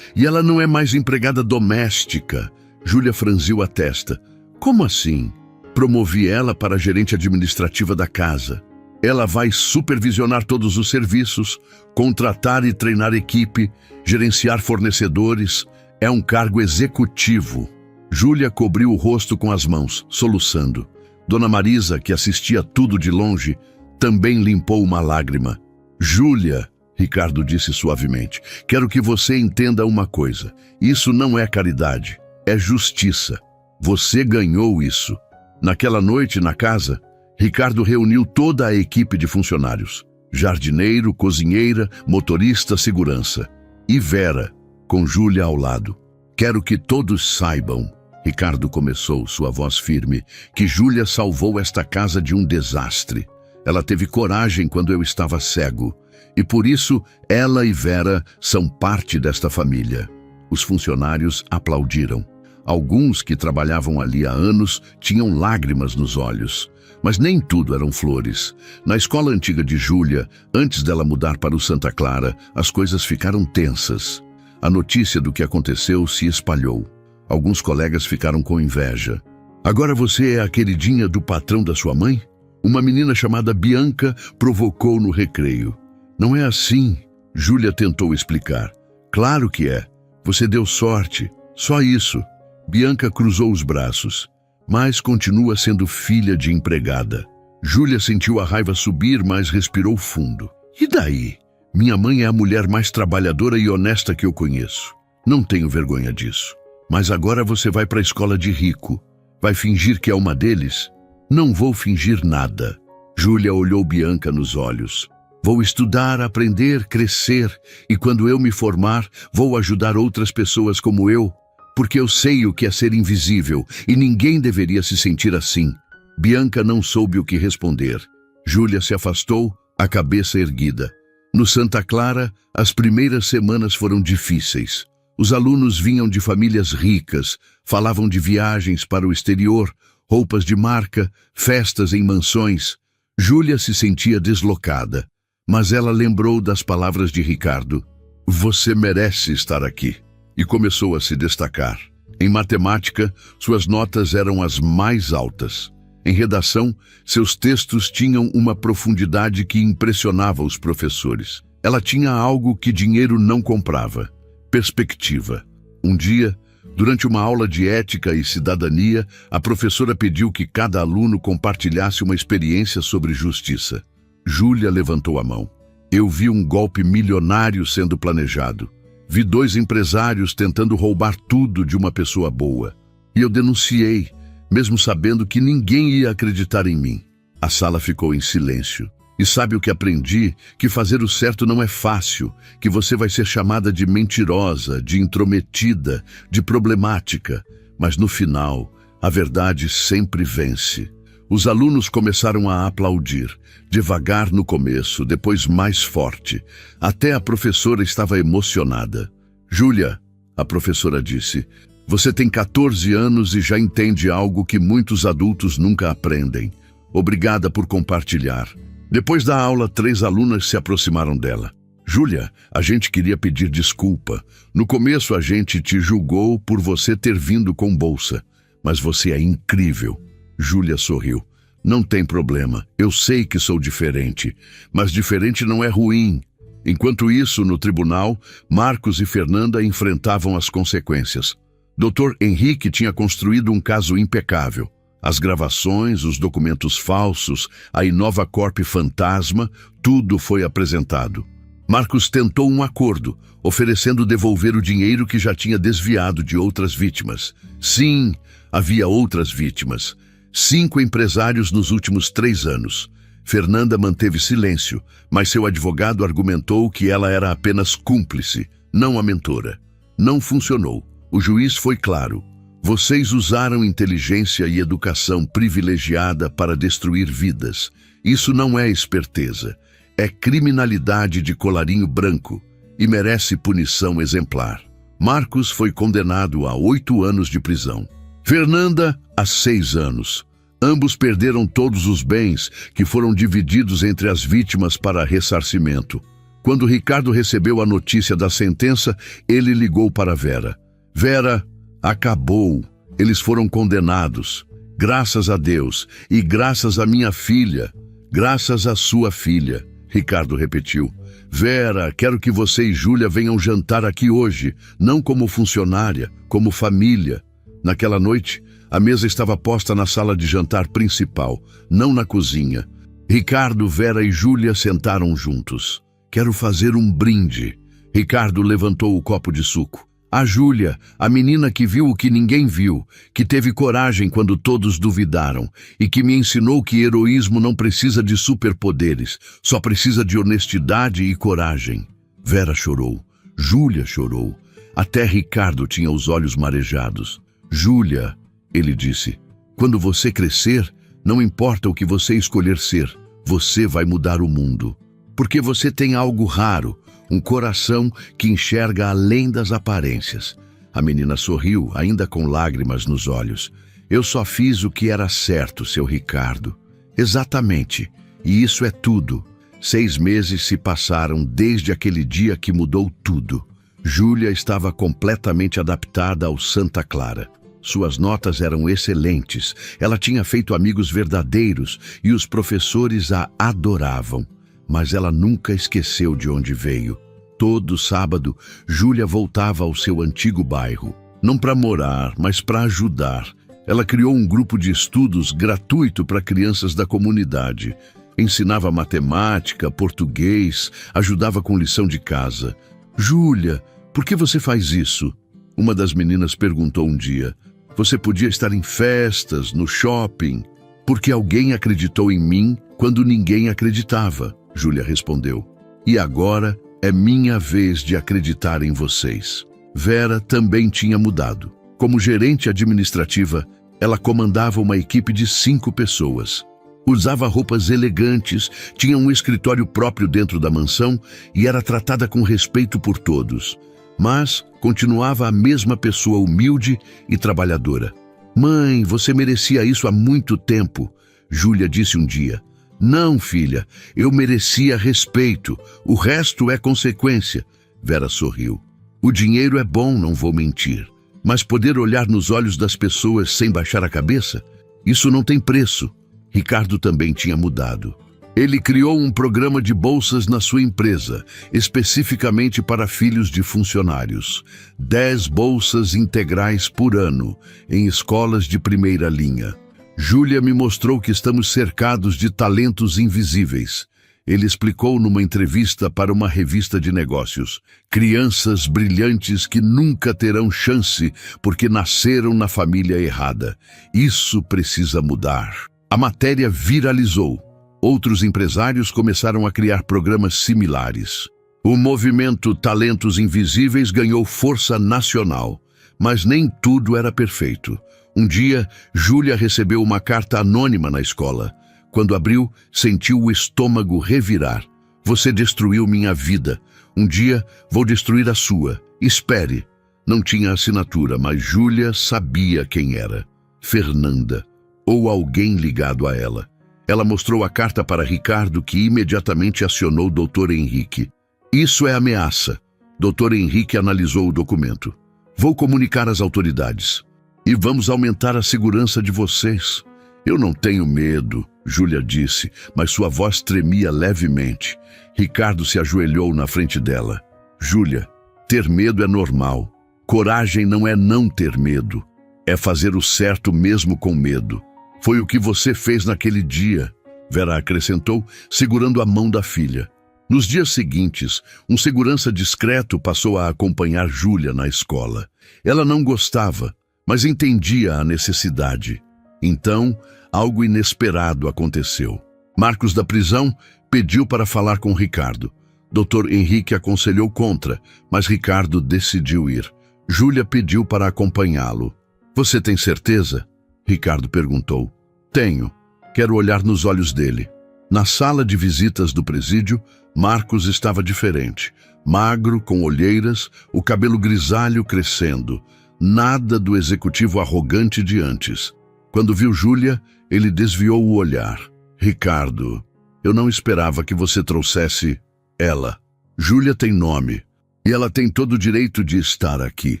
[SPEAKER 1] E ela não é mais empregada doméstica. Júlia franziu a testa. Como assim? Promovi ela para gerente administrativa da casa. Ela vai supervisionar todos os serviços, contratar e treinar equipe, gerenciar fornecedores. É um cargo executivo. Júlia cobriu o rosto com as mãos, soluçando. Dona Marisa, que assistia tudo de longe, também limpou uma lágrima. Júlia, Ricardo disse suavemente, quero que você entenda uma coisa. Isso não é caridade, é justiça. Você ganhou isso. Naquela noite, na casa, Ricardo reuniu toda a equipe de funcionários. Jardineiro, cozinheira, motorista, segurança. E Vera, com Júlia ao lado. Quero que todos saibam, Ricardo começou, sua voz firme, que Júlia salvou esta casa de um desastre. Ela teve coragem quando eu estava cego. E por isso, ela e Vera são parte desta família. Os funcionários aplaudiram. Alguns que trabalhavam ali há anos tinham lágrimas nos olhos. Mas nem tudo eram flores. Na escola antiga de Júlia, antes dela mudar para o Santa Clara, as coisas ficaram tensas. A notícia do que aconteceu se espalhou. Alguns colegas ficaram com inveja. Agora você é a queridinha do patrão da sua mãe? Uma menina chamada Bianca provocou no recreio. Não é assim, Júlia tentou explicar. Claro que é. Você deu sorte. Só isso. Bianca cruzou os braços. Mas continua sendo filha de empregada. Júlia sentiu a raiva subir, mas respirou fundo. E daí? Minha mãe é a mulher mais trabalhadora e honesta que eu conheço. Não tenho vergonha disso. Mas agora você vai para a escola de rico. Vai fingir que é uma deles? Não vou fingir nada. Júlia olhou Bianca nos olhos. Vou estudar, aprender, crescer. E quando eu me formar, vou ajudar outras pessoas como eu. Porque eu sei o que é ser invisível. E ninguém deveria se sentir assim. Bianca não soube o que responder. Júlia se afastou, a cabeça erguida. No Santa Clara, as primeiras semanas foram difíceis. Os alunos vinham de famílias ricas, falavam de viagens para o exterior, roupas de marca, festas em mansões. Júlia se sentia deslocada, mas ela lembrou das palavras de Ricardo. Você merece estar aqui. E começou a se destacar. Em matemática, suas notas eram as mais altas. Em redação, seus textos tinham uma profundidade que impressionava os professores. Ela tinha algo que dinheiro não comprava: perspectiva. Um dia, Durante uma aula de ética e cidadania, a professora pediu que cada aluno compartilhasse uma experiência sobre justiça. Júlia levantou a mão. Eu vi um golpe milionário sendo planejado. Vi 2 empresários tentando roubar tudo de uma pessoa boa. E eu denunciei, mesmo sabendo que ninguém ia acreditar em mim. A sala ficou em silêncio. E sabe o que aprendi? Que fazer o certo não é fácil, que você vai ser chamada de mentirosa, de intrometida, de problemática. Mas no final, a verdade sempre vence. Os alunos começaram a aplaudir, devagar no começo, depois mais forte. Até a professora estava emocionada. Júlia, a professora disse, você tem 14 anos e já entende algo que muitos adultos nunca aprendem. Obrigada por compartilhar. Depois da aula, 3 alunas se aproximaram dela. Júlia, a gente queria pedir desculpa. No começo a gente te julgou por você ter vindo com bolsa. Mas você é incrível. Júlia sorriu. Não tem problema. Eu sei que sou diferente. Mas diferente não é ruim. Enquanto isso, no tribunal, Marcos e Fernanda enfrentavam as consequências. Dr. Henrique tinha construído um caso impecável. As gravações, os documentos falsos, a Inova Corp fantasma, tudo foi apresentado. Marcos tentou um acordo, oferecendo devolver o dinheiro que já tinha desviado de outras vítimas. Sim, havia outras vítimas. 5 empresários nos últimos 3 anos. Fernanda manteve silêncio, mas seu advogado argumentou que ela era apenas cúmplice, não a mentora. Não funcionou. O juiz foi claro. Vocês usaram inteligência e educação privilegiada para destruir vidas. Isso não é esperteza. É criminalidade de colarinho branco e merece punição exemplar. Marcos foi condenado a 8 anos de prisão. Fernanda, a 6 anos. Ambos perderam todos os bens que foram divididos entre as vítimas para ressarcimento. Quando Ricardo recebeu a notícia da sentença, ele ligou para Vera. Vera, acabou. Eles foram condenados. Graças a Deus e graças à minha filha. Graças à sua filha. Ricardo repetiu. Vera, quero que você e Júlia venham jantar aqui hoje, não como funcionária, como família. Naquela noite, a mesa estava posta na sala de jantar principal, não na cozinha. Ricardo, Vera e Júlia sentaram juntos. Quero fazer um brinde. Ricardo levantou o copo de suco. A Júlia, a menina que viu o que ninguém viu, que teve coragem quando todos duvidaram e que me ensinou que heroísmo não precisa de superpoderes, só precisa de honestidade e coragem. Vera chorou. Júlia chorou. Até Ricardo tinha os olhos marejados. Júlia, ele disse, quando você crescer, não importa o que você escolher ser, você vai mudar o mundo. Porque você tem algo raro, um coração que enxerga além das aparências. A menina sorriu, ainda com lágrimas nos olhos. Eu só fiz o que era certo, seu Ricardo. Exatamente. E isso é tudo. 6 meses se passaram desde aquele dia que mudou tudo. Júlia estava completamente adaptada ao Santa Clara. Suas notas eram excelentes. Ela tinha feito amigos verdadeiros e os professores a adoravam. Mas ela nunca esqueceu de onde veio. Todo sábado, Júlia voltava ao seu antigo bairro. Não para morar, mas para ajudar. Ela criou um grupo de estudos gratuito para crianças da comunidade. Ensinava matemática, português, ajudava com lição de casa. Júlia, por que você faz isso? Uma das meninas perguntou um dia. Você podia estar em festas, no shopping. Porque alguém acreditou em mim quando ninguém acreditava, Júlia respondeu. E agora é minha vez de acreditar em vocês. Vera também tinha mudado. Como gerente administrativa, ela comandava uma equipe de 5 pessoas. Usava roupas elegantes, tinha um escritório próprio dentro da mansão e era tratada com respeito por todos. Mas continuava a mesma pessoa humilde e trabalhadora. Mãe, você merecia isso há muito tempo, Júlia disse um dia. Não, filha, eu merecia respeito. O resto é consequência. Vera sorriu. O dinheiro é bom, não vou mentir. Mas poder olhar nos olhos das pessoas sem baixar a cabeça? Isso não tem preço. Ricardo também tinha mudado. Ele criou um programa de bolsas na sua empresa, especificamente para filhos de funcionários. 10 bolsas integrais por ano, em escolas de primeira linha. Júlia me mostrou que estamos cercados de talentos invisíveis. Ele explicou numa entrevista para uma revista de negócios. Crianças brilhantes que nunca terão chance porque nasceram na família errada. Isso precisa mudar. A matéria viralizou. Outros empresários começaram a criar programas similares. O movimento Talentos Invisíveis ganhou força nacional, mas nem tudo era perfeito. Um dia, Júlia recebeu uma carta anônima na escola. Quando abriu, sentiu o estômago revirar. Você destruiu minha vida. Um dia, vou destruir a sua. Espere. Não tinha assinatura, mas Júlia sabia quem era. Fernanda, ou alguém ligado a ela. Ela mostrou a carta para Ricardo, que imediatamente acionou o Dr. Henrique. Isso é ameaça. Dr. Henrique analisou o documento. Vou comunicar às autoridades. E vamos aumentar a segurança de vocês. Eu não tenho medo, Júlia disse, mas sua voz tremia levemente. Ricardo se ajoelhou na frente dela. Júlia, ter medo é normal. Coragem não é não ter medo. É fazer o certo mesmo com medo. Foi o que você fez naquele dia, Vera acrescentou, segurando a mão da filha. Nos dias seguintes, um segurança discreto passou a acompanhar Júlia na escola. Ela não gostava, mas entendia a necessidade. Então, algo inesperado aconteceu. Marcos da prisão pediu para falar com Ricardo. Dr. Henrique aconselhou contra, mas Ricardo decidiu ir. Júlia pediu para acompanhá-lo. Você tem certeza? Ricardo perguntou. Tenho. Quero olhar nos olhos dele. Na sala de visitas do presídio, Marcos estava diferente. Magro, com olheiras, o cabelo grisalho crescendo. Nada do executivo arrogante de antes. Quando viu Júlia, ele desviou o olhar. Ricardo, eu não esperava que você trouxesse ela. Júlia tem nome, e ela tem todo o direito de estar aqui.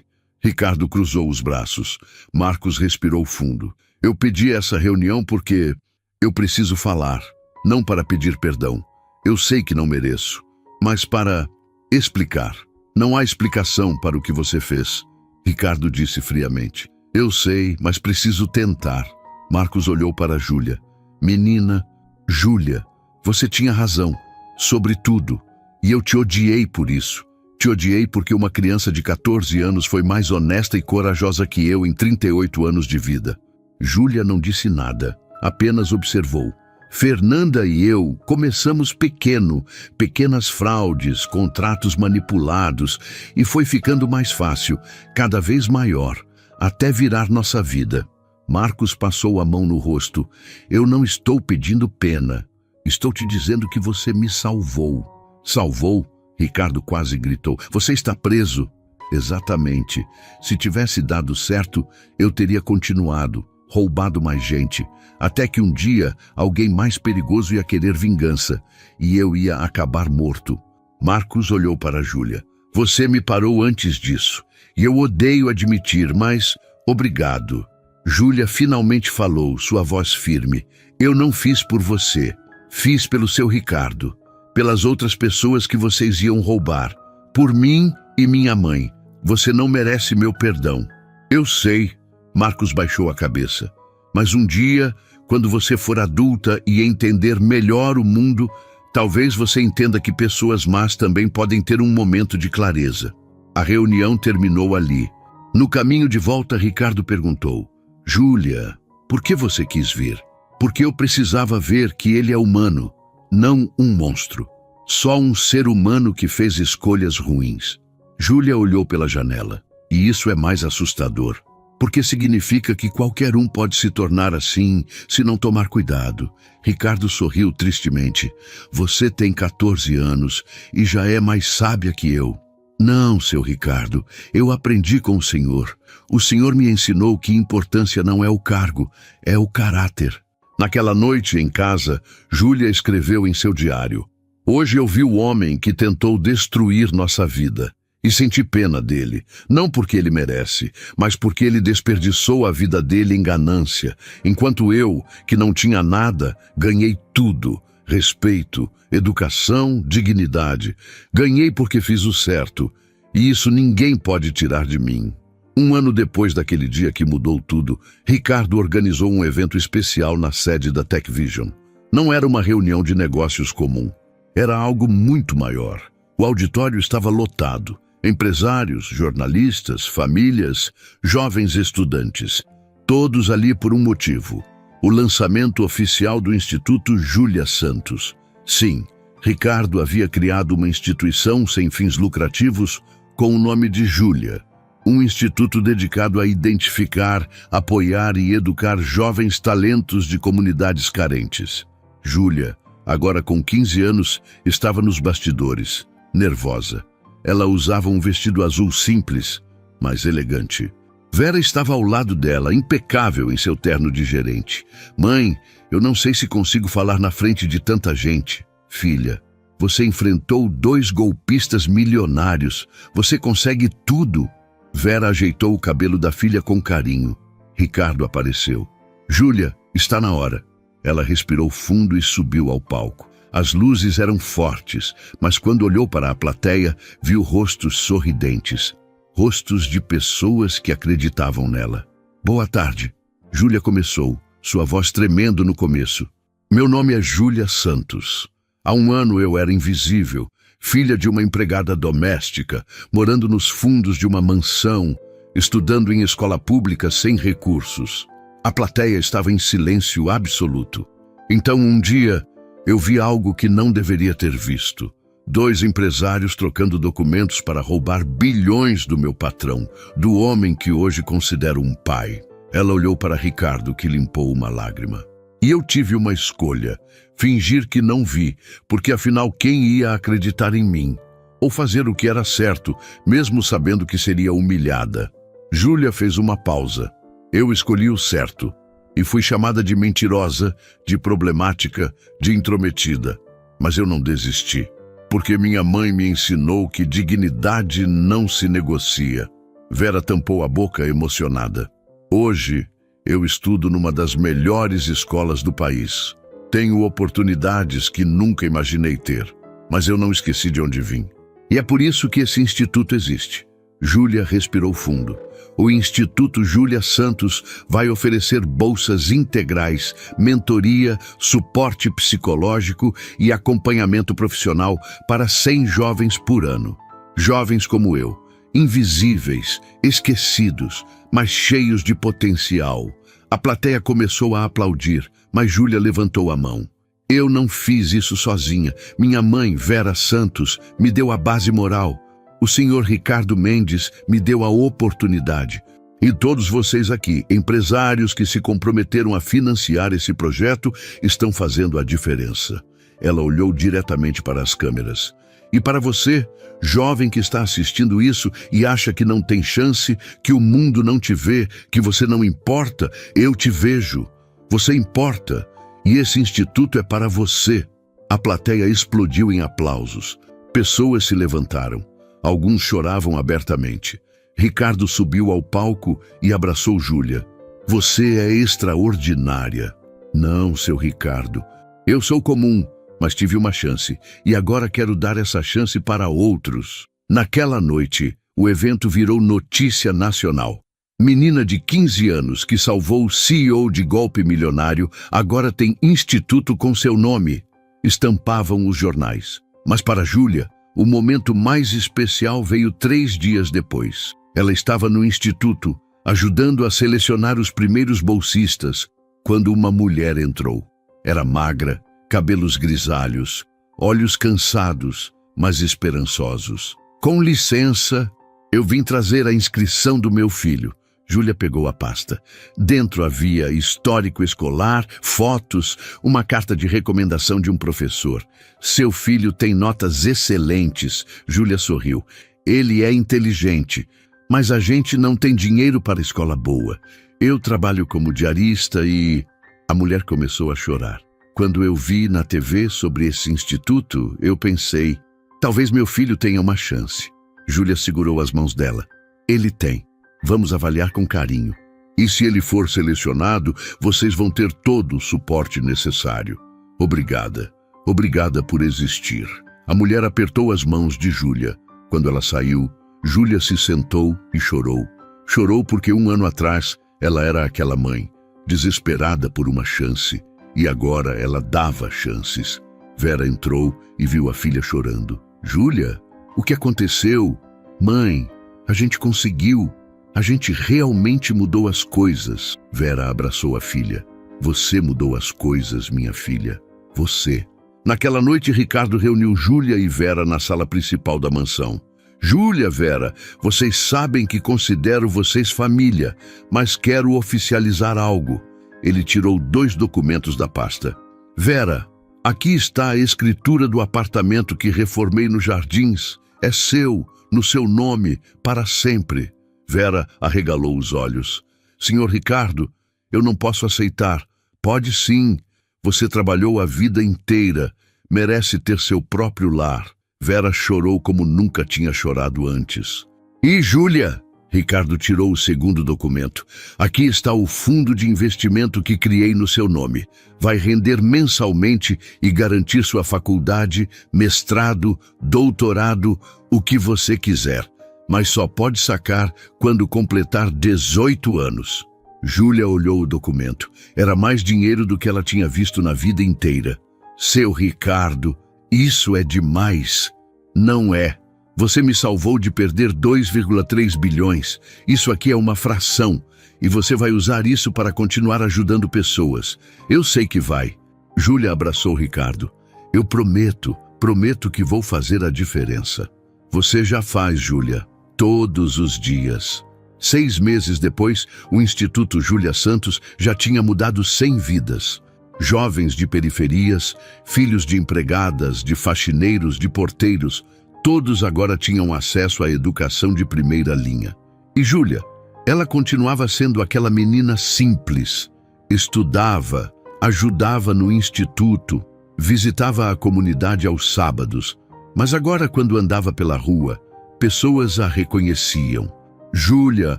[SPEAKER 1] Ricardo cruzou os braços. Marcos respirou fundo. Eu pedi essa reunião porque eu preciso falar, não para pedir perdão. Eu sei que não mereço, mas para explicar. Não há explicação para o que você fez, Ricardo disse friamente. Eu sei, mas preciso tentar. Marcos olhou para Júlia. Menina, Júlia, você tinha razão, sobre tudo, e eu te odiei por isso. Te odiei porque uma criança de 14 anos foi mais honesta e corajosa que eu em 38 anos de vida. Júlia não disse nada, apenas observou. Fernanda e eu começamos pequenas fraudes, contratos manipulados, e foi ficando mais fácil, cada vez maior, até virar nossa vida. Marcos passou a mão no rosto. Eu não estou pedindo pena. Estou te dizendo que você me salvou. Salvou? Ricardo quase gritou. Você está preso? Exatamente. Se tivesse dado certo, eu teria continuado, roubado mais gente, até que um dia alguém mais perigoso ia querer vingança, e eu ia acabar morto. Marcos olhou para Júlia. Você me parou antes disso, e eu odeio admitir, mas obrigado. Júlia finalmente falou, sua voz firme. Eu não fiz por você. Fiz pelo seu Ricardo. Pelas outras pessoas que vocês iam roubar. Por mim e minha mãe. Você não merece meu perdão. Eu sei. Marcos baixou a cabeça. Mas um dia, quando você for adulta e entender melhor o mundo, talvez você entenda que pessoas más também podem ter um momento de clareza. A reunião terminou ali. No caminho de volta, Ricardo perguntou. Júlia, por que você quis vir? Porque eu precisava ver que ele é humano, não um monstro. Só um ser humano que fez escolhas ruins. Júlia olhou pela janela. E isso é mais assustador. Porque significa que qualquer um pode se tornar assim se não tomar cuidado. Ricardo sorriu tristemente. Você tem 14 anos e já é mais sábia que eu. Não, seu Ricardo, eu aprendi com o senhor. O senhor me ensinou que importância não é o cargo, é o caráter. Naquela noite, em casa, Júlia escreveu em seu diário. Hoje eu vi o homem que tentou destruir nossa vida. E senti pena dele, não porque ele merece, mas porque ele desperdiçou a vida dele em ganância, enquanto eu, que não tinha nada, ganhei tudo, respeito, educação, dignidade. Ganhei porque fiz o certo, e isso ninguém pode tirar de mim. Um ano depois daquele dia que mudou tudo, Ricardo organizou um evento especial na sede da TechVision. Não era uma reunião de negócios comum. Era algo muito maior. O auditório estava lotado. Empresários, jornalistas, famílias, jovens estudantes. Todos ali por um motivo. O lançamento oficial do Instituto Júlia Santos. Sim, Ricardo havia criado uma instituição sem fins lucrativos com o nome de Júlia. Um instituto dedicado a identificar, apoiar e educar jovens talentos de comunidades carentes. Júlia, agora com 15 anos, estava nos bastidores, nervosa. Ela usava um vestido azul simples, mas elegante. Vera estava ao lado dela, impecável em seu terno de gerente. Mãe, eu não sei se consigo falar na frente de tanta gente. Filha, você enfrentou 2 golpistas milionários. Você consegue tudo. Vera ajeitou o cabelo da filha com carinho. Ricardo apareceu. Júlia, está na hora. Ela respirou fundo e subiu ao palco. As luzes eram fortes, mas quando olhou para a plateia, viu rostos sorridentes. Rostos de pessoas que acreditavam nela. Boa tarde. Júlia começou, sua voz tremendo no começo. Meu nome é Júlia Santos. Há um ano eu era invisível, filha de uma empregada doméstica, morando nos fundos de uma mansão, estudando em escola pública sem recursos. A plateia estava em silêncio absoluto. Então um dia, eu vi algo que não deveria ter visto. 2 empresários trocando documentos para roubar bilhões do meu patrão, do homem que hoje considero um pai. Ela olhou para Ricardo, que limpou uma lágrima. E eu tive uma escolha, fingir que não vi, porque afinal quem ia acreditar em mim? Ou fazer o que era certo, mesmo sabendo que seria humilhada? Júlia fez uma pausa. Eu escolhi o certo, e fui chamada de mentirosa, de problemática, de intrometida. Mas eu não desisti. Porque minha mãe me ensinou que dignidade não se negocia. Vera tampou a boca emocionada. Hoje, eu estudo numa das melhores escolas do país. Tenho oportunidades que nunca imaginei ter, mas eu não esqueci de onde vim. E é por isso que esse instituto existe. Júlia respirou fundo. O Instituto Júlia Santos vai oferecer bolsas integrais, mentoria, suporte psicológico e acompanhamento profissional para 100 jovens por ano. Jovens como eu, invisíveis, esquecidos, mas cheios de potencial. A plateia começou a aplaudir, mas Júlia levantou a mão. Eu não fiz isso sozinha. Minha mãe, Vera Santos, me deu a base moral. O senhor Ricardo Mendes me deu a oportunidade. E todos vocês aqui, empresários que se comprometeram a financiar esse projeto, estão fazendo a diferença. Ela olhou diretamente para as câmeras. E para você, jovem que está assistindo isso e acha que não tem chance, que o mundo não te vê, que você não importa, eu te vejo. Você importa. E esse instituto é para você. A plateia explodiu em aplausos. Pessoas se levantaram. Alguns choravam abertamente. Ricardo subiu ao palco e abraçou Júlia. Você é extraordinária. Não, seu Ricardo. Eu sou comum, mas tive uma chance. E agora quero dar essa chance para outros. Naquela noite, o evento virou notícia nacional. Menina de 15 anos que salvou o CEO de golpe milionário agora tem instituto com seu nome. Estampavam os jornais. Mas para Júlia, o momento mais especial veio 3 dias depois. Ela estava no instituto, ajudando a selecionar os primeiros bolsistas, quando uma mulher entrou. Era magra, cabelos grisalhos, olhos cansados, mas esperançosos. Com licença, eu vim trazer a inscrição do meu filho. Júlia pegou a pasta. Dentro havia histórico escolar, fotos, uma carta de recomendação de um professor. Seu filho tem notas excelentes. Júlia sorriu. Ele é inteligente, mas a gente não tem dinheiro para escola boa. Eu trabalho como diarista e... A mulher começou a chorar. Quando eu vi na TV sobre esse instituto, eu pensei, talvez meu filho tenha uma chance. Júlia segurou as mãos dela. Ele tem. Vamos avaliar com carinho. E se ele for selecionado, vocês vão ter todo o suporte necessário. Obrigada. Obrigada por existir. A mulher apertou as mãos de Júlia. Quando ela saiu, Júlia se sentou e chorou. Chorou porque 1 ano atrás ela era aquela mãe, desesperada por uma chance, e agora ela dava chances. Vera entrou e viu a filha chorando. Júlia, o que aconteceu? Mãe, a gente conseguiu. A gente realmente mudou as coisas. Vera abraçou a filha. Você mudou as coisas, minha filha. Você. Naquela noite, Ricardo reuniu Júlia e Vera na sala principal da mansão. Júlia, Vera, vocês sabem que considero vocês família, mas quero oficializar algo. Ele tirou 2 documentos da pasta. Vera, aqui está a escritura do apartamento que reformei nos Jardins. É seu, no seu nome, para sempre. Vera arregalou os olhos. Senhor Ricardo, eu não posso aceitar. Pode sim. Você trabalhou a vida inteira. Merece ter seu próprio lar. Vera chorou como nunca tinha chorado antes. E Júlia? Ricardo tirou o 2º documento. Aqui está o fundo de investimento que criei no seu nome. Vai render mensalmente e garantir sua faculdade, mestrado, doutorado, o que você quiser. Mas só pode sacar quando completar 18 anos. Júlia olhou o documento. Era mais dinheiro do que ela tinha visto na vida inteira. Seu Ricardo, isso é demais. Não é. Você me salvou de perder 2,3 bilhões. Isso aqui é uma fração. E você vai usar isso para continuar ajudando pessoas. Eu sei que vai. Júlia abraçou Ricardo. Eu prometo que vou fazer a diferença. Você já faz, Júlia. Todos os dias. 6 meses depois, o Instituto Júlia Santos já tinha mudado 100 vidas. Jovens de periferias, filhos de empregadas, de faxineiros, de porteiros, todos agora tinham acesso à educação de primeira linha. E Júlia, ela continuava sendo aquela menina simples. Estudava, ajudava no instituto, visitava a comunidade aos sábados. Mas agora, quando andava pela rua, pessoas a reconheciam. Júlia,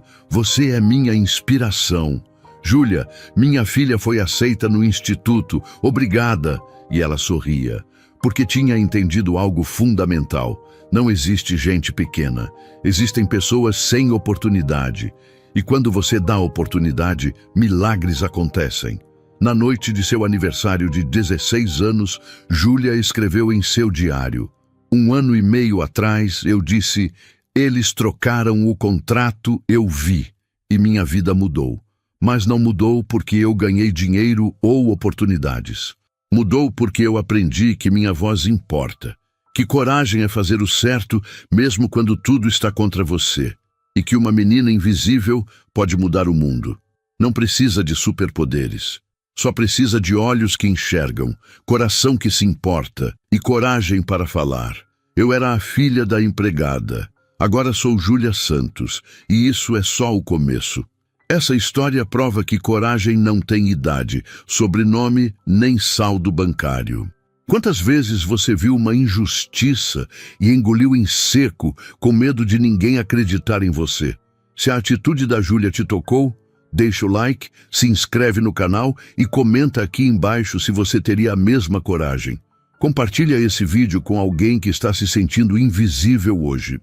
[SPEAKER 1] você é minha inspiração. Júlia, minha filha foi aceita no instituto, obrigada. E ela sorria, porque tinha entendido algo fundamental. Não existe gente pequena, existem pessoas sem oportunidade. E quando você dá oportunidade, milagres acontecem. Na noite de seu aniversário de 16 anos, Júlia escreveu em seu diário: 1 ano e meio atrás, eu disse, eles trocaram o contrato, eu vi, e minha vida mudou. Mas não mudou porque eu ganhei dinheiro ou oportunidades. Mudou porque eu aprendi que minha voz importa, que coragem é fazer o certo mesmo quando tudo está contra você, e que uma menina invisível pode mudar o mundo. Não precisa de superpoderes. Só precisa de olhos que enxergam, coração que se importa e coragem para falar. Eu era a filha da empregada. Agora sou Júlia Santos, e isso é só o começo. Essa história prova que coragem não tem idade, sobrenome nem saldo bancário. Quantas vezes você viu uma injustiça e engoliu em seco, com medo de ninguém acreditar em você? Se a atitude da Júlia te tocou, deixa o like, se inscreve no canal e comenta aqui embaixo se você teria a mesma coragem. Compartilha esse vídeo com alguém que está se sentindo invisível hoje.